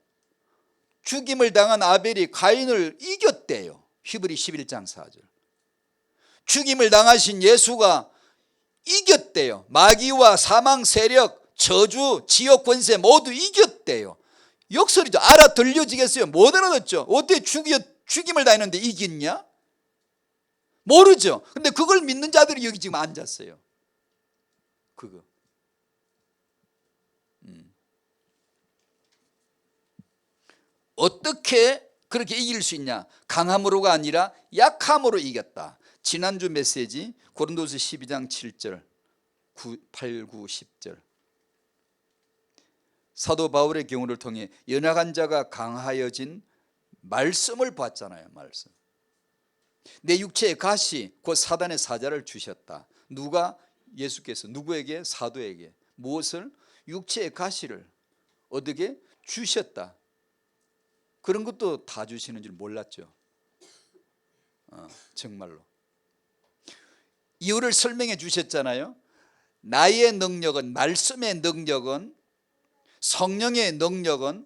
죽임을 당한 아벨이 가인을 이겼대요. 히브리 11장 4절. 죽임을 당하신 예수가 이겼대요. 마귀와 사망 세력, 저주, 지옥 권세 모두 이겼대요. 역설이죠. 알아 들려지겠어요? 못 알아듣죠. 어떻게 죽임을 당했는데 이겼냐? 모르죠. 근데 그걸 믿는 자들이 여기 지금 앉았어요. 그거. 어떻게 그렇게 이길 수 있냐? 강함으로가 아니라 약함으로 이겼다. 지난주 메시지 고린도서 12장 7절 8, 9, 10절. 사도 바울의 경우를 통해 연약한 자가 강하여진 말씀을 봤잖아요. 말씀. 내 육체의 가시 곧 사단의 사자를 주셨다. 누가? 예수께서. 누구에게? 사도에게. 무엇을? 육체의 가시를 어떻게? 주셨다. 그런 것도 다 주시는 줄 몰랐죠. 정말로. 이유를 설명해 주셨잖아요. 나의 능력은, 말씀의 능력은, 성령의 능력은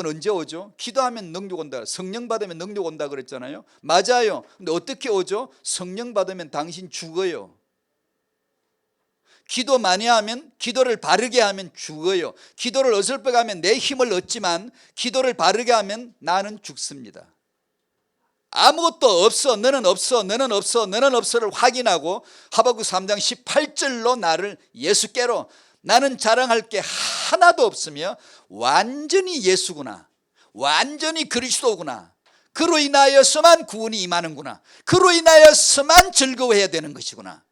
언제 오죠? 기도하면 능력 온다. 성령 받으면 능력 온다 그랬잖아요. 맞아요. 근데 어떻게 오죠? 성령 받으면 당신 죽어요. 기도 많이 하면, 기도를 바르게 하면 죽어요. 기도를 어설프게 하면 내 힘을 얻지만 기도를 바르게 하면 나는 죽습니다. 아무것도 없어, 너는 없어, 너는 없어, 너는 없어를 확인하고 하박국 3장 18절로 나를 예수께로, 나는 자랑할 게 하나도 없으며 완전히 예수구나, 완전히 그리스도구나, 그로 인하여서만 구원이 임하는구나, 그로 인하여서만 즐거워해야 되는 것이구나.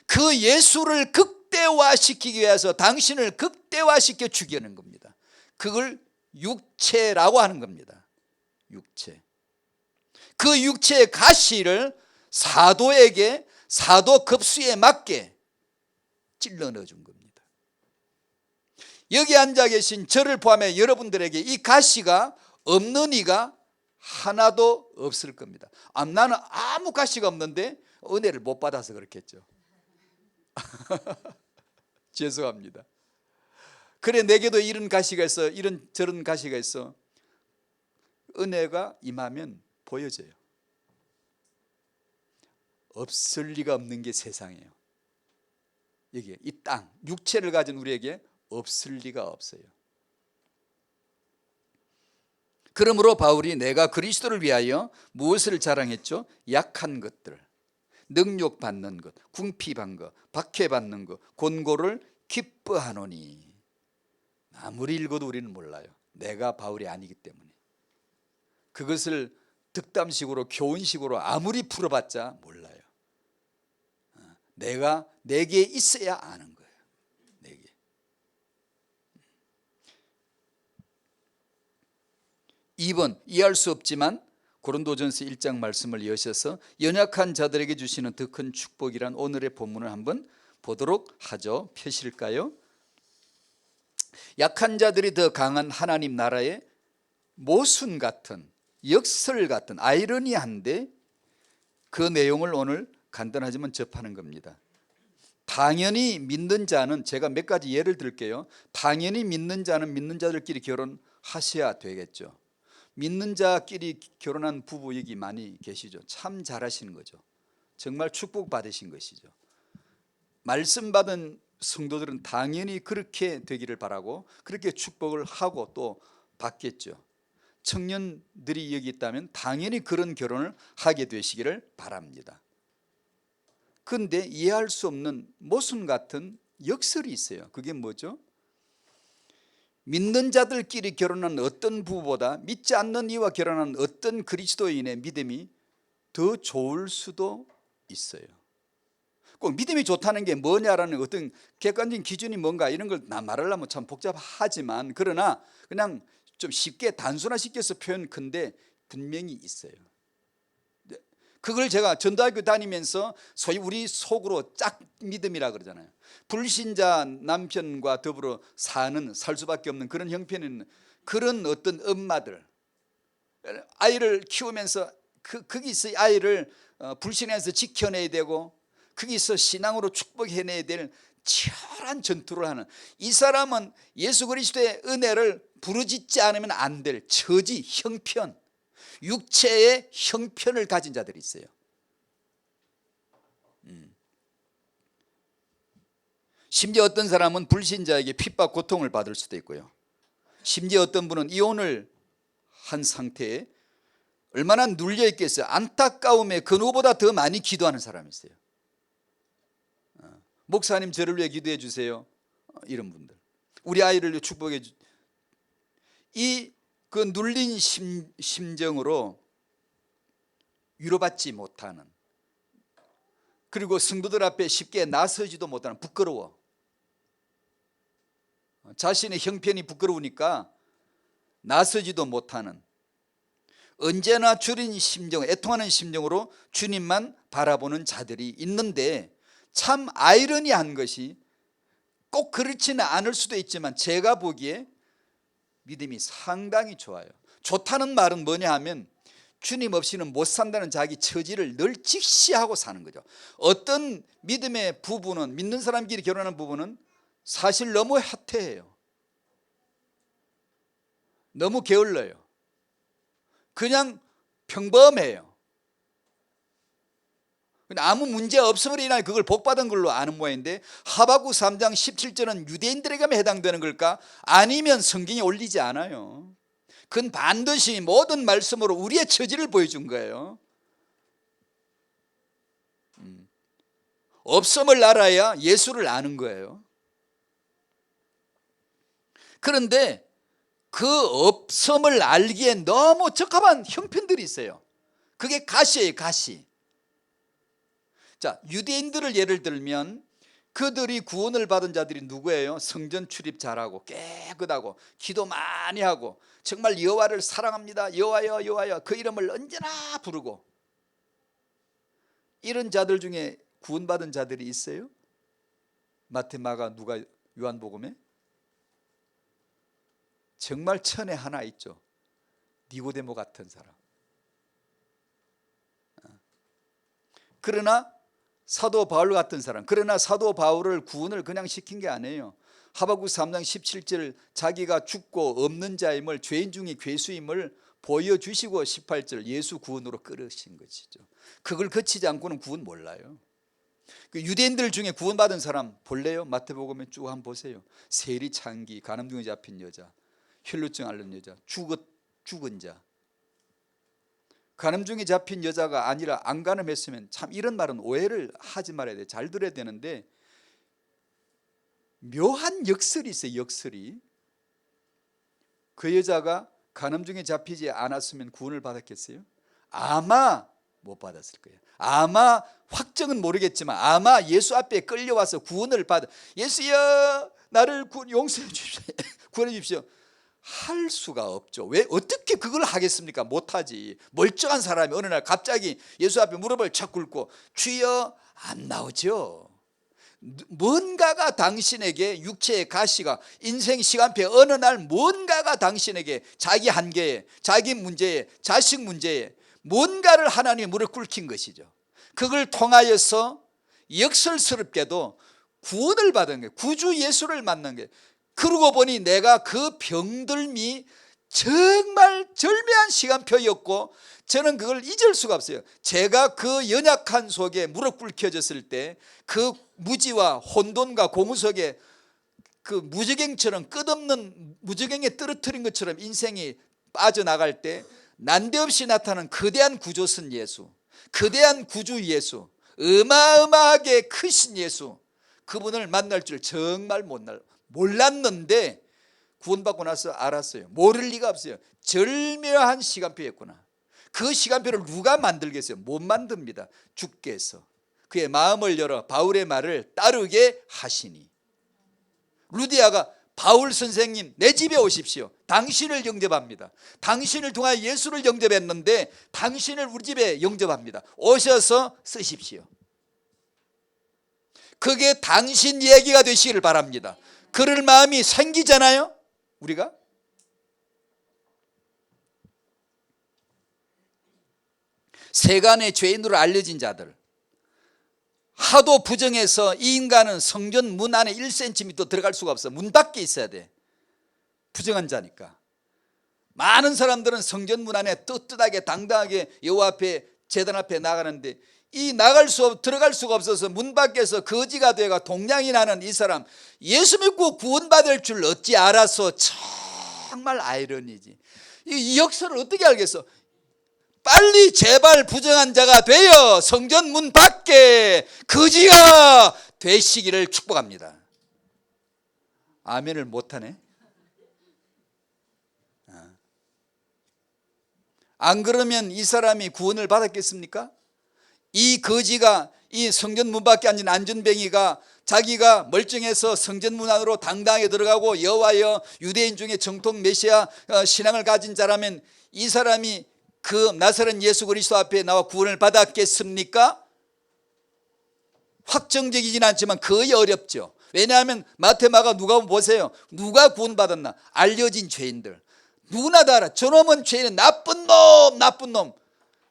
그 예수를 극대화시키기 위해서 당신을 극대화시켜 주려는 겁니다. 그걸 육체라고 하는 겁니다. 육체. 그 육체의 가시를 사도에게 사도 급수에 맞게 찔러 넣어준 겁니다. 여기 앉아 계신 저를 포함해 여러분들에게 이 가시가 없는 이가 하나도 없을 겁니다. 나는 아무 가시가 없는데 은혜를 못 받아서 그렇겠죠. 죄송합니다. 그래, 내게도 이런 가시가 있어, 이런 저런 가시가 있어. 은혜가 임하면 보여져요. 없을 리가 없는 게 세상이에요. 여기 이 땅, 육체를 가진 우리에게 없을 리가 없어요. 그러므로 바울이 내가 그리스도를 위하여 무엇을 자랑했죠? 약한 것들, 능욕받는 것, 궁핍한 것, 박해받는 것, 곤고를 기뻐하노니. 아무리 읽어도 우리는 몰라요. 내가 바울이 아니기 때문에. 그것을 득담식으로 교훈식으로 아무리 풀어봤자 몰라요. 내게 있어야 아는 거예요. 내게. (2번) 이해할 수 없지만 고린도전서 1장 말씀을 여셔서 연약한 자들에게 주시는 더 큰 축복이란 오늘의 본문을 한번 보도록 하죠. 펴실까요? 약한 자들이 더 강한 하나님 나라의 모순 같은, 역설 같은, 아이러니한데 그 내용을 오늘 간단하지만 접하는 겁니다. 당연히 믿는 자는, 제가 몇 가지 예를 들게요. 당연히 믿는 자는 믿는 자들끼리 결혼하셔야 되겠죠. 믿는 자끼리 결혼한 부부 여기 많이 계시죠. 참 잘하시는 거죠. 정말 축복받으신 것이죠. 말씀 받은 성도들은 당연히 그렇게 되기를 바라고 그렇게 축복을 하고 또 받겠죠. 청년들이 여기 있다면 당연히 그런 결혼을 하게 되시기를 바랍니다. 그런데 이해할 수 없는 모순 같은 역설이 있어요. 그게 뭐죠? 믿는 자들끼리 결혼한 어떤 부부보다 믿지 않는 이와 결혼한 어떤 그리스도인의 믿음이 더 좋을 수도 있어요. 꼭 믿음이 좋다는 게 뭐냐라는 어떤 객관적인 기준이 뭔가 이런 걸 말하려면 참 복잡하지만, 그러나 그냥 좀 쉽게 단순화시켜서 표현 큰데 분명히 있어요. 그걸 제가 전도학교 다니면서 소위 우리 속으로 짝 믿음이라 그러잖아요. 불신자 남편과 더불어 살 수밖에 없는 그런 형편인 그런 어떤 엄마들, 아이를 키우면서 거기서 아이를 불신에서 지켜내야 되고 거기서 신앙으로 축복해내야 될 치열한 전투를 하는 이 사람은 예수 그리스도의 은혜를 부르짖지 않으면 안 될 처지, 형편, 육체의 형편을 가진 자들이 있어요. 심지어 어떤 사람은 불신자에게 핍박, 고통을 받을 수도 있고요. 심지어 어떤 분은 이혼을 한 상태에 얼마나 눌려 있겠어요. 안타까움에 그 누구보다 더 많이 기도하는 사람이 있어요. 목사님 저를 위해 기도해 주세요. 이런 분들, 우리 아이를 축복해 주. 그 눌린 심정으로 위로받지 못하는, 그리고 성도들 앞에 쉽게 나서지도 못하는, 부끄러워, 자신의 형편이 부끄러우니까 나서지도 못하는, 언제나 줄인 심정, 애통하는 심정으로 주님만 바라보는 자들이 있는데, 참 아이러니한 것이 꼭 그렇지는 않을 수도 있지만 제가 보기에 믿음이 상당히 좋아요. 좋다는 말은 뭐냐 하면 주님 없이는 못 산다는 자기 처지를 늘 직시하고 사는 거죠. 어떤 믿음의 부부는, 믿는 사람끼리 결혼하는 부부는 사실 너무 핫해요. 너무 게을러요. 그냥 평범해요. 아무 문제 없어버리나 그걸 복받은 걸로 아는 모양인데, 하박국 3장 17절은 유대인들에게만 해당되는 걸까? 아니면 성경에 올리지 않아요. 그건 반드시 모든 말씀으로 우리의 처지를 보여준 거예요. 없음을 알아야 예수를 아는 거예요. 그런데 그 없음을 알기에 너무 적합한 형편들이 있어요. 그게 가시예요, 가시. 자, 유대인들을 예를 들면 그들이 구원을 받은 자들이 누구예요? 성전 출입 잘하고 깨끗하고 기도 많이 하고 정말 여호와를 사랑합니다, 여호와여 여호와여 그 이름을 언제나 부르고, 이런 자들 중에 구원받은 자들이 있어요? 마태, 마가, 누가, 요한복음에? 정말 천에 하나 있죠. 니고데모 같은 사람. 그러나 사도 바울 같은 사람, 그러나 사도 바울을 구원을 그냥 시킨 게 아니에요. 하박국 3장 17절 자기가 죽고 없는 자임을, 죄인 중에 괴수임을 보여주시고 18절 예수 구원으로 끌으신 것이죠. 그걸 거치지 않고는 구원 몰라요. 그 유대인들 중에 구원받은 사람 볼래요? 마태복음에 쭉 한번 보세요. 세리 창기, 간암증에 잡힌 여자, 혈루증 앓는 여자, 죽은 자. 간암증에 잡힌 여자가 아니라 안 간암했으면, 참 이런 말은 오해를 하지 말아야 돼. 잘 들어야 되는데 묘한 역설이 있어요. 역설이. 그 여자가 간암증에 잡히지 않았으면 구원을 받았겠어요? 아마 못 받았을 거예요. 아마, 확정은 모르겠지만 아마 예수 앞에 끌려와서 구원을 받아, 예수여 나를 용서해 주십시오, 구원해 주십시오 할 수가 없죠. 왜? 어떻게 그걸 하겠습니까? 못하지. 멀쩡한 사람이 어느 날 갑자기 예수 앞에 무릎을 착 꿇고 주여, 안 나오죠. 뭔가가 당신에게, 육체의 가시가, 인생 시간표에 어느 날 뭔가가 당신에게 자기 한계에, 자기 문제에, 자식 문제에 뭔가를 하나님의 무릎 꿇힌 것이죠. 그걸 통하여서 역설스럽게도 구원을 받은 거예요. 구주 예수를 만난 거예요. 그러고 보니 내가 그 병들미 정말 절묘한 시간표였고 저는 그걸 잊을 수가 없어요. 제가 그 연약한 속에 무릎 꿇혀졌을 때 그 무지와 혼돈과 공허 속에 그 무저갱처럼, 끝없는 무저갱에 떨어뜨린 것처럼 인생이 빠져나갈 때 난데없이 나타난 거대한 구조선 예수, 거대한 구주 예수, 어마어마하게 크신 예수, 그분을 만날 줄 정말 몰랐는데 구원받고 나서 알았어요. 모를 리가 없어요. 절묘한 시간표였구나. 그 시간표를 누가 만들겠어요? 못 만듭니다. 주께서 그의 마음을 열어 바울의 말을 따르게 하시니. 루디아가 바울 선생님 내 집에 오십시오. 당신을 영접합니다. 당신을 통하여 예수를 영접했는데 당신을 우리 집에 영접합니다. 오셔서 쓰십시오. 그게 당신 얘기가 되시기를 바랍니다. 그럴 마음이 생기잖아요. 우리가 세간의 죄인으로 알려진 자들, 하도 부정해서 이 인간은 성전 문 안에 1cm 들어갈 수가 없어. 문 밖에 있어야 돼. 부정한 자니까. 많은 사람들은 성전 문 안에 떳떳하게 당당하게 여호와 앞에 제단 앞에 나가는데 이 들어갈 수가 없어서 문 밖에서 거지가 되가 동냥이 나는 이 사람, 예수 믿고 구원받을 줄 어찌 알아서. 정말 아이러니지. 이 역사를 어떻게 알겠어? 빨리 제발 부정한 자가 되어 성전 문 밖에 거지가 되시기를 축복합니다. 아멘을 못하네. 안 그러면 이 사람이 구원을 받았겠습니까? 이 거지가, 이 성전 문 밖에 앉은 안전뱅이가 자기가 멀쩡해서 성전 문 안으로 당당하게 들어가고 여호와여 유대인 중에 정통 메시아 신앙을 가진 자라면 이 사람이 그 나사렛 예수 그리스도 앞에 나와 구원을 받았겠습니까? 확정적이진 않지만 거의 어렵죠. 왜냐하면 마태, 마가, 누가복음 보세요. 누가 구원받았나? 알려진 죄인들. 누구나 다 알아. 저놈은 죄인, 나쁜 놈, 나쁜 놈,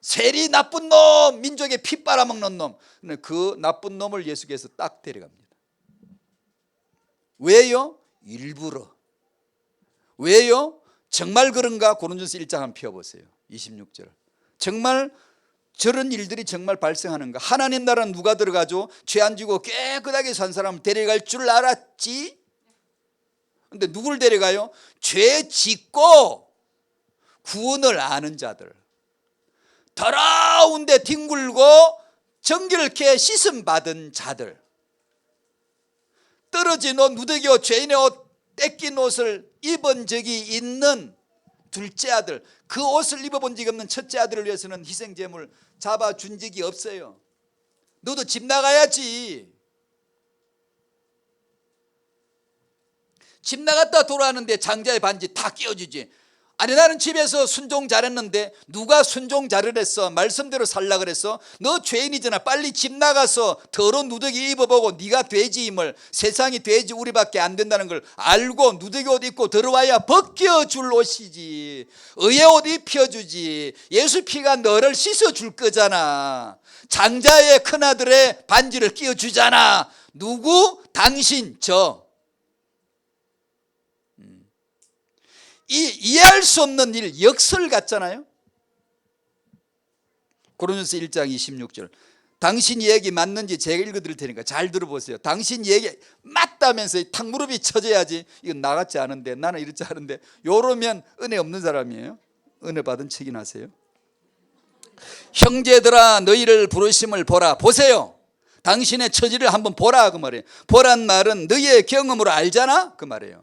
세리 나쁜 놈, 민족의 피 빨아먹는 놈. 그 나쁜 놈을 예수께서 딱 데려갑니다. 왜요? 일부러. 왜요? 정말 그런가? 고린도전서 1장 한번 펴보세요. 26절. 정말 저런 일들이 정말 발생하는가? 하나님 나라는 누가 들어가죠? 죄 안 지고 깨끗하게 산 사람을 데려갈 줄 알았지. 근데 누구를 데려가요? 죄 짓고 구원을 아는 자들, 더러운데 뒹굴고 정결케 씻음 받은 자들, 떨어진 옷, 누더기 옷, 죄인의 옷, 떼낀 옷을 입은 적이 있는 둘째 아들, 그 옷을 입어본 적이 없는 첫째 아들을 위해서는 희생제물 잡아준 적이 없어요. 너도 집 나가야지. 집 나갔다 돌아왔는데 장자의 반지 다 끼워주지. 아니 나는 집에서 순종 잘했는데 누가 순종 잘했어? 말씀대로 살라 그랬어? 너 죄인이잖아. 빨리 집 나가서 더러운 누더기 입어보고 네가 돼지임을, 세상이 돼지 우리밖에 안 된다는 걸 알고 누더기 옷 입고 들어와야 벗겨줄 옷이지. 의의 옷 입혀주지. 예수 피가 너를 씻어줄 거잖아. 장자의 큰아들의 반지를 끼워주잖아. 누구? 당신, 저. 이해할 수 없는 일, 역설 같잖아요. 고린도전서 1장 26절. 당신 얘기 맞는지 제가 읽어드릴 테니까 잘 들어보세요. 당신 얘기 맞다면서 탁 무릎이 쳐져야지. 이건 나 같지 않은데, 나는 이렇지 않은데, 요러면 은혜 없는 사람이에요. 은혜 받은 척이나 하세요. 형제들아 너희를 부르심을 보라. 보세요. 당신의 처지를 한번 보라 그 말이에요. 보란 말은 너희의 경험으로 알잖아 그 말이에요.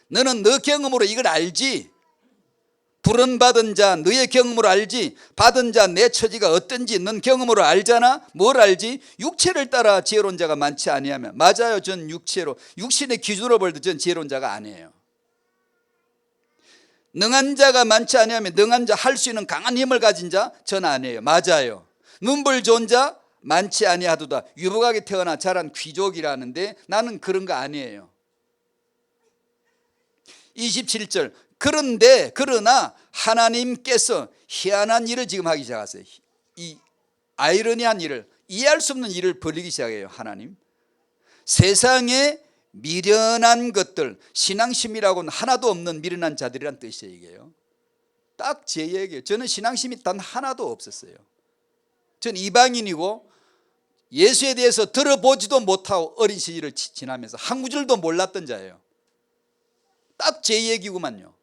너는 너 경험으로 이걸 알지. 부름받은 자 너의 경험으로 알지. 받은 자 내 처지가 어떤지 넌 경험으로 알잖아. 뭘 알지? 육체를 따라 지혜로운 자가 많지 아니하면. 맞아요. 전 육체로, 육신의 기준으로 볼 때 전 지혜로운 자가 아니에요. 능한 자가 많지 아니하면 능한 자, 할 수 있는 강한 힘을 가진 자 전 아니에요. 맞아요. 눈볼 좋은 자 많지 아니하도다. 유복하게 태어나 자란 귀족이라는데 나는 그런 거 아니에요. 27절. 그런데 그러나 하나님께서 희한한 일을 지금 하기 시작하세요. 이 아이러니한 일을, 이해할 수 없는 일을 벌이기 시작해요. 하나님 세상에 미련한 것들, 신앙심이라고는 하나도 없는 미련한 자들이란 뜻이에요. 이게요. 딱 제 얘기예요. 저는 신앙심이 단 하나도 없었어요. 전 이방인이고 예수에 대해서 들어보지도 못하고 어린 시절을 지나면서 한 구절도 몰랐던 자예요. 딱 제 얘기구만요.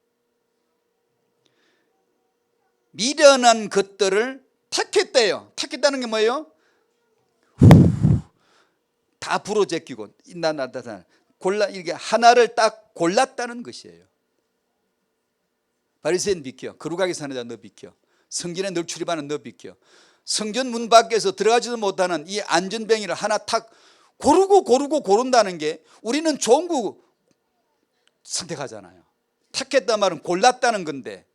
미련한 것들을 택했대요. 택했다는 게 뭐예요? 다 불어 제끼고 골라 이렇게 하나를 딱 골랐다는 것이에요. 바리새인 비켜. 거룩하게 사는 자 너 비켜. 성전에 늘 출입하는 너 비켜. 성전 문 밖에서 들어가지도 못하는 이 안전뱅이를 하나 탁 고른다는 게 우리는 좋은 거 선택하잖아요. 택했단 말은 골랐다는 건데,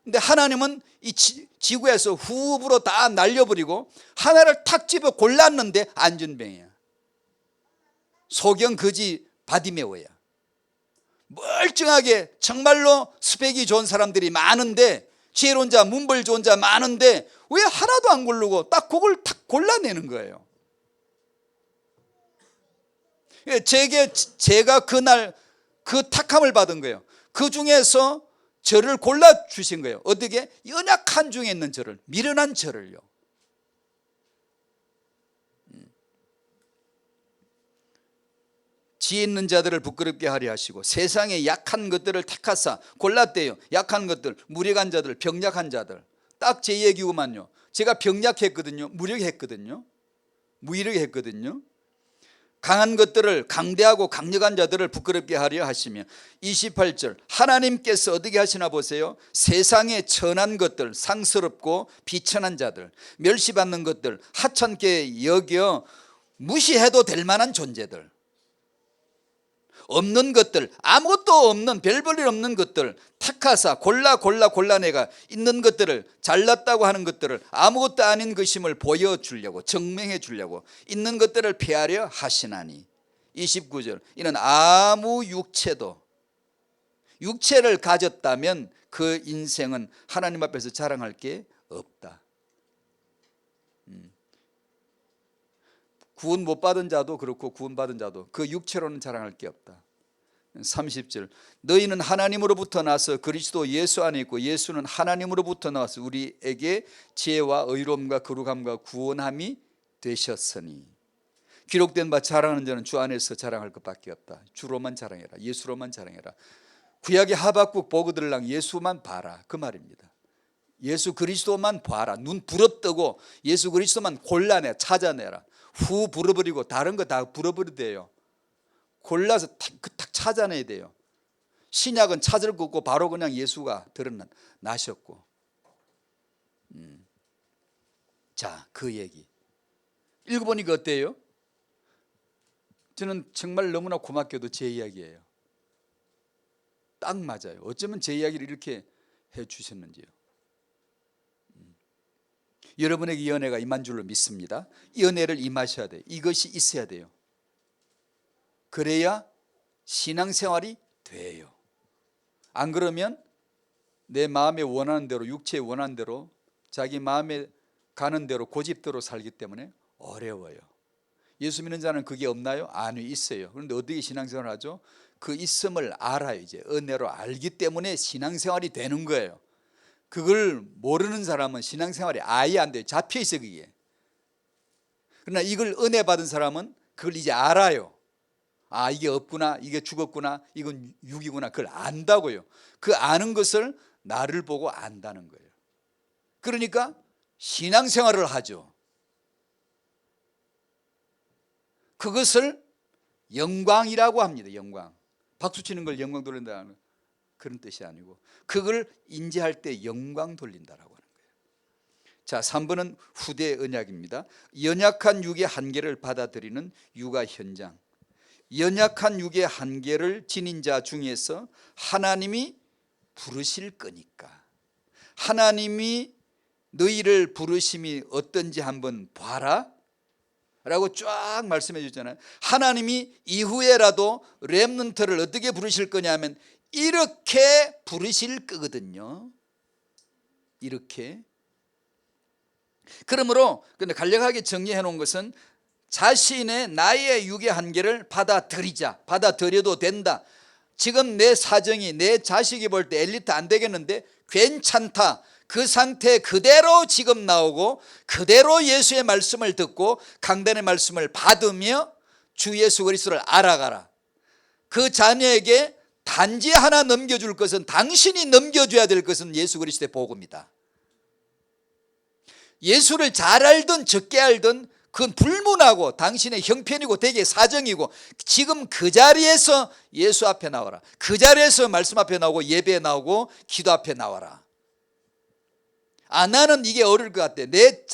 근데 하나님은 이 지구에서 후불로 다 날려버리고 하나를 탁 집어 골랐는데 안전뱅이야. 소경 거지 바디메오야. 멀쩡하게 정말로 스펙이 좋은 사람들이 많은데, 지혜로운 자 문벌 좋은 자 많은데 왜 하나도 안 고르고 딱 그걸 탁 골라내는 거예요. 제가 그날 그 탁함을 받은 거예요. 그 중에서 저를 골라주신 거예요. 어떻게? 연약한 중에 있는 저를, 미련한 저를요. 지혜 있는 자들을 부끄럽게 하려 하시고 세상의 약한 것들을 택하사 골랐대요. 약한 것들, 무력한 자들, 병약한 자들. 딱 제 얘기구만요. 제가 병약했거든요. 무력했거든요. 무기력했거든요. 강한 것들을, 강대하고 강력한 자들을 부끄럽게 하려 하시며 28절 하나님께서 어떻게 하시나 보세요. 세상의 천한 것들, 상스럽고 비천한 자들, 멸시받는 것들, 하찮게 여겨 무시해도 될 만한 존재들, 없는 것들, 아무것도 없는, 별 볼 일 없는 것들 택하사 골라내가 있는 것들을, 잘났다고 하는 것들을 아무것도 아닌 것임을 보여주려고, 증명해 주려고 있는 것들을 폐하려 하시나니. 29절 이는 아무 육체를 가졌다면 그 인생은 하나님 앞에서 자랑할 게 없다. 구원 못 받은 자도 그렇고 구원받은 자도 그 육체로는 자랑할 게 없다. 30절 너희는 하나님으로부터 나서 그리스도 예수 안에 있고 예수는 하나님으로부터 나와서 우리에게 지혜와 의로움과 거룩함과 구원함이 되셨으니. 기록된 바 자랑하는 자는 주 안에서 자랑할 것밖에 없다. 주로만 자랑해라. 예수로만 자랑해라. 구약의 하박국 보그들랑 예수만 봐라, 그 말입니다. 예수 그리스도만 봐라. 눈 부릅뜨고 예수 그리스도만 골라내, 찾아내라. 후 불어버리고 다른 거 다 불어버리대요. 골라서 딱 찾아내야 돼요. 신약은 찾을 거 없고 바로 그냥 예수가 드러나셨고. 자, 그 얘기 읽어보니까 어때요? 저는 정말 너무나 고맙게도 제 이야기예요. 딱 맞아요. 어쩌면 제 이야기를 이렇게 해주셨는지요. 여러분에게 이 은혜가 임한 줄로 믿습니다. 이 은혜를 임하셔야 돼요. 이것이 있어야 돼요. 그래야 신앙생활이 돼요. 안 그러면 내 마음에 원하는 대로, 육체에 원하는 대로, 자기 마음에 가는 대로 고집대로 살기 때문에 어려워요. 예수 믿는 자는 그게 없나요? 아니, 있어요. 그런데 어떻게 신앙생활을 하죠? 그 있음을 알아요. 이제 은혜로 알기 때문에 신앙생활이 되는 거예요. 그걸 모르는 사람은 신앙생활이 아예 안 돼요. 잡혀있어 그게. 그러나 이걸 은혜 받은 사람은 그걸 이제 알아요. 아, 이게 없구나, 이게 죽었구나, 이건 육이구나, 그걸 안다고요. 그 아는 것을 나를 보고 안다는 거예요. 그러니까 신앙생활을 하죠. 그것을 영광이라고 합니다. 영광. 박수 치는 걸 영광 돌린다는 그런 뜻이 아니고 그걸 인지할 때 영광 돌린다라고 하는 거예요. 자, 3번은 후대 언약입니다. 연약한 육의 한계를 받아들이는 육아 현장. 연약한 육의 한계를 지닌 자 중에서 하나님이 부르실 거니까, 하나님이 너희를 부르심이 어떤지 한번 봐라 라고 쫙 말씀해 주잖아요. 하나님이 이후에라도 렘넌트를 어떻게 부르실 거냐면 이렇게 부르실 거거든요. 이렇게. 그러므로 근데 간략하게 정리해 놓은 것은 자신의 나의 육의 한계를 받아들여도 된다. 지금 내 사정이, 내 자식이 볼 때 엘리트 안 되겠는데 괜찮다. 그 상태 그대로 지금 나오고 그대로 예수의 말씀을 듣고 강단의 말씀을 받으며 주 예수 그리스도를 알아가라. 그 자녀에게 단지 하나 넘겨줄 것은, 당신이 넘겨줘야 될 것은 예수 그리스도의 복음이다. 예수를 잘 알든 적게 알든 그건 불문하고 당신의 형편이고 대개 사정이고 지금 그 자리에서 예수 앞에 나와라. 그 자리에서 말씀 앞에 나오고 예배에 나오고 기도 앞에 나와라. 나는 이게 어려울 것 같아. 내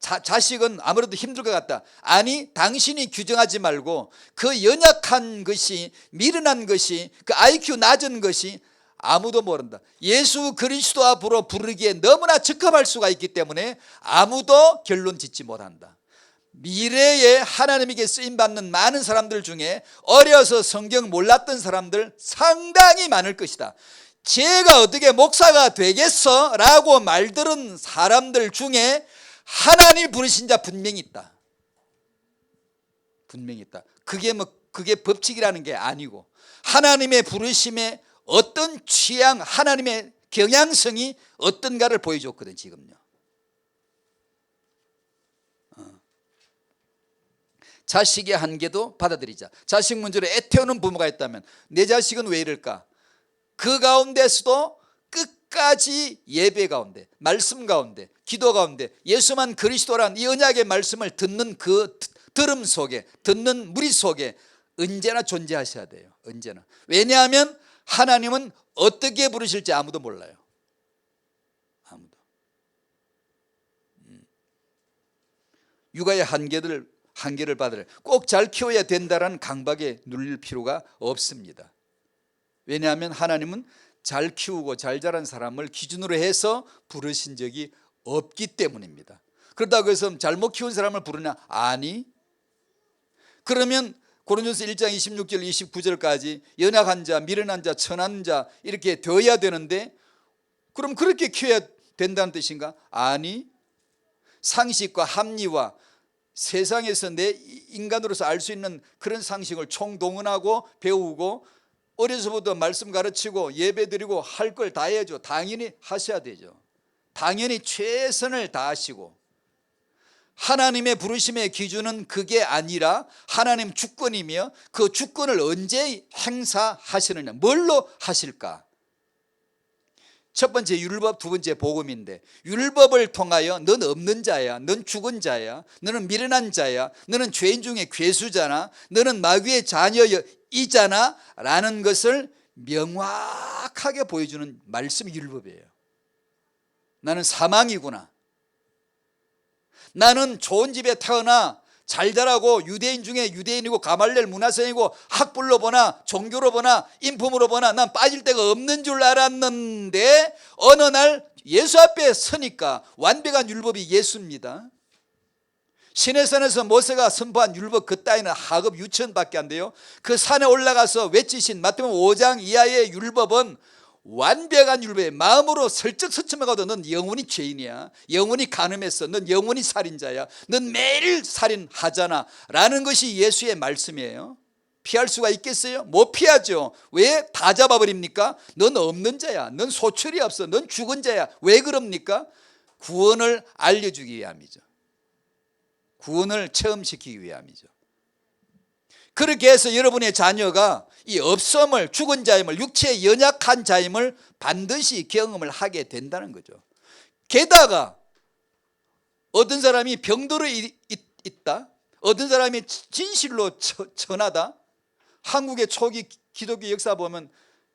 자식은 아무래도 힘들 것 같다. 아니, 당신이 규정하지 말고 그 연약한 것이, 미련한 것이, 그 IQ 낮은 것이 아무도 모른다. 예수 그리스도 앞으로 부르기에 너무나 적합할 수가 있기 때문에 아무도 결론 짓지 못한다. 미래에 하나님에게 쓰임받는 많은 사람들 중에 어려서 성경 몰랐던 사람들 상당히 많을 것이다. 제가 어떻게 목사가 되겠어? 라고 말들은 사람들 중에 하나님 부르신 자 분명히 있다. 분명히 있다. 그게 법칙이라는 게 아니고 하나님의 부르심에 어떤 취향, 하나님의 경향성이 어떤가를 보여줬거든 지금요. 자식의 한계도 받아들이자. 자식 문제로 애태우는 부모가 있다면 내 자식은 왜 이럴까? 그 가운데서도 끝까지 예배 가운데, 말씀 가운데, 기도 가운데 예수만 그리스도란 이 언약의 말씀을 듣는 그 들음 속에, 듣는 무리 속에 언제나 존재하셔야 돼요. 언제나. 왜냐하면 하나님은 어떻게 부르실지 아무도 몰라요. 아무도. 육아의 한계를 받으려 꼭 잘 키워야 된다라는 강박에 눌릴 필요가 없습니다. 왜냐하면 하나님은 잘 키우고 잘 자란 사람을 기준으로 해서 부르신 적이 없기 때문입니다. 그렇다고 해서 잘못 키운 사람을 부르냐? 아니. 그러면 고린도서 1장 26절 29절까지 연약한 자, 미련한 자, 천한 자 이렇게 되어야 되는데 그럼 그렇게 키워야 된다는 뜻인가? 아니. 상식과 합리와 세상에서 내 인간으로서 알 수 있는 그런 상식을 총동원하고 배우고 어려서부터 말씀 가르치고 예배드리고 할 걸 다 해야죠. 당연히 하셔야 되죠. 당연히 최선을 다하시고 하나님의 부르심의 기준은 그게 아니라 하나님 주권이며 그 주권을 언제 행사하시느냐, 뭘로 하실까? 첫 번째 율법, 두 번째 복음인데 율법을 통하여 넌 없는 자야, 넌 죽은 자야, 너는 미련한 자야, 너는 죄인 중에 괴수잖아, 너는 마귀의 자녀이잖아 라는 것을 명확하게 보여주는 말씀이 율법이에요. 나는 사망이구나. 나는 좋은 집에 태어나 잘 자라고 유대인 중에 유대인이고 가말렐 문화생이고 학벌로 보나 종교로 보나 인품으로 보나 난 빠질 데가 없는 줄 알았는데 어느 날 예수 앞에 서니까 완벽한 율법이 예수입니다. 시내산에서 모세가 선포한 율법 그 따위는 하급 유천밖에 안 돼요. 그 산에 올라가서 외치신 마태복음 5장 이하의 율법은 완벽한 율법에 마음으로 설득서침해가도 넌 영원히 죄인이야, 영원히 간음했어, 넌 영원히 살인자야, 넌 매일 살인하잖아 라는 것이 예수의 말씀이에요. 피할 수가 있겠어요? 못 피하죠. 왜? 다 잡아버립니까? 넌 없는 자야, 넌 소출이 없어, 넌 죽은 자야. 왜 그럽니까? 구원을 알려주기 위함이죠. 구원을 체험시키기 위함이죠. 그렇게 해서 여러분의 자녀가 이 없음을, 죽은 자임을, 육체의 연약한 자임을 반드시 경험을 하게 된다는 거죠. 게다가 어떤 사람이 병들어 있다, 어떤 사람이 진실로 전하다. 한국의 초기 기독교 역사 보면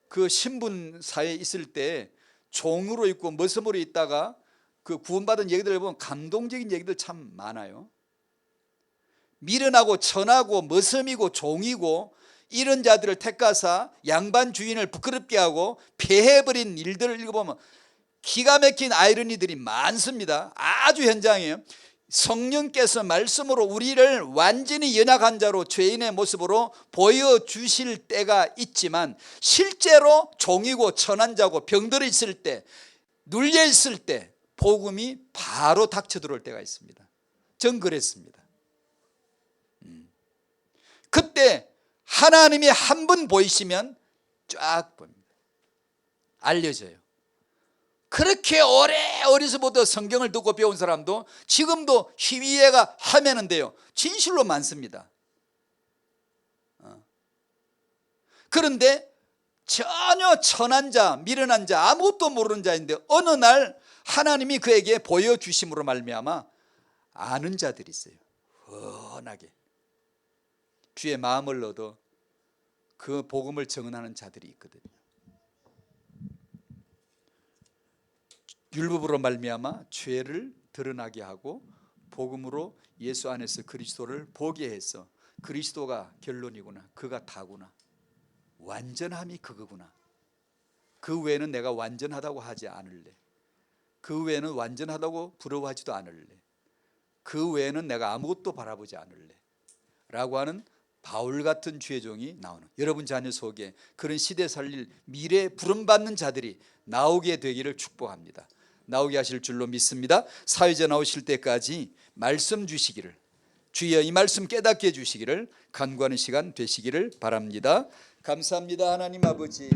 그 신분사회에 있을 때 종으로 있고 머슴으로 있다가 그 구원받은 얘기들을 보면 감동적인 얘기들 참 많아요. 미련하고 천하고 머슴이고 종이고 이런 자들을 택하사 양반 주인을 부끄럽게 하고 폐해버린 일들을 읽어보면 기가 막힌 아이러니들이 많습니다. 아주 현장이에요. 성령께서 말씀으로 우리를 완전히 연약한 자로 죄인의 모습으로 보여주실 때가 있지만 실제로 종이고 천한 자고 병들어 있을 때, 눌려 있을 때 복음이 바로 닥쳐 들어올 때가 있습니다. 전 그랬습니다. 그때 하나님이 한 번 보이시면 쫙 봅니다. 알려져요. 그렇게 오래 어려서부터 성경을 듣고 배운 사람도 지금도 희위해가 하면은 돼요. 진실로 많습니다. 그런데 전혀 천한 자, 미련한 자, 아무것도 모르는 자인데 어느 날 하나님이 그에게 보여주심으로 말미암아 아는 자들이 있어요. 헌하게 주의 마음을 얻어 그 복음을 증언하는 자들이 있거든요. 율법으로 말미암아 죄를 드러나게 하고 복음으로 예수 안에서 그리스도를 보게 해서 그리스도가 결론이구나, 그가 다구나, 완전함이 그거구나, 그 외에는 내가 완전하다고 하지 않을래, 그 외에는 완전하다고 부러워하지도 않을래, 그 외에는 내가 아무것도 바라보지 않을래 라고 하는 바울 같은 주의 종이 나오는, 여러분 자녀 속에 그런 시대 살릴 미래 부름받는 자들이 나오게 되기를 축복합니다. 나오게 하실 줄로 믿습니다. 사회자 나오실 때까지 말씀 주시기를, 주여 이 말씀 깨닫게 해주시기를 간구하는 시간 되시기를 바랍니다. 감사합니다. 하나님 아버지,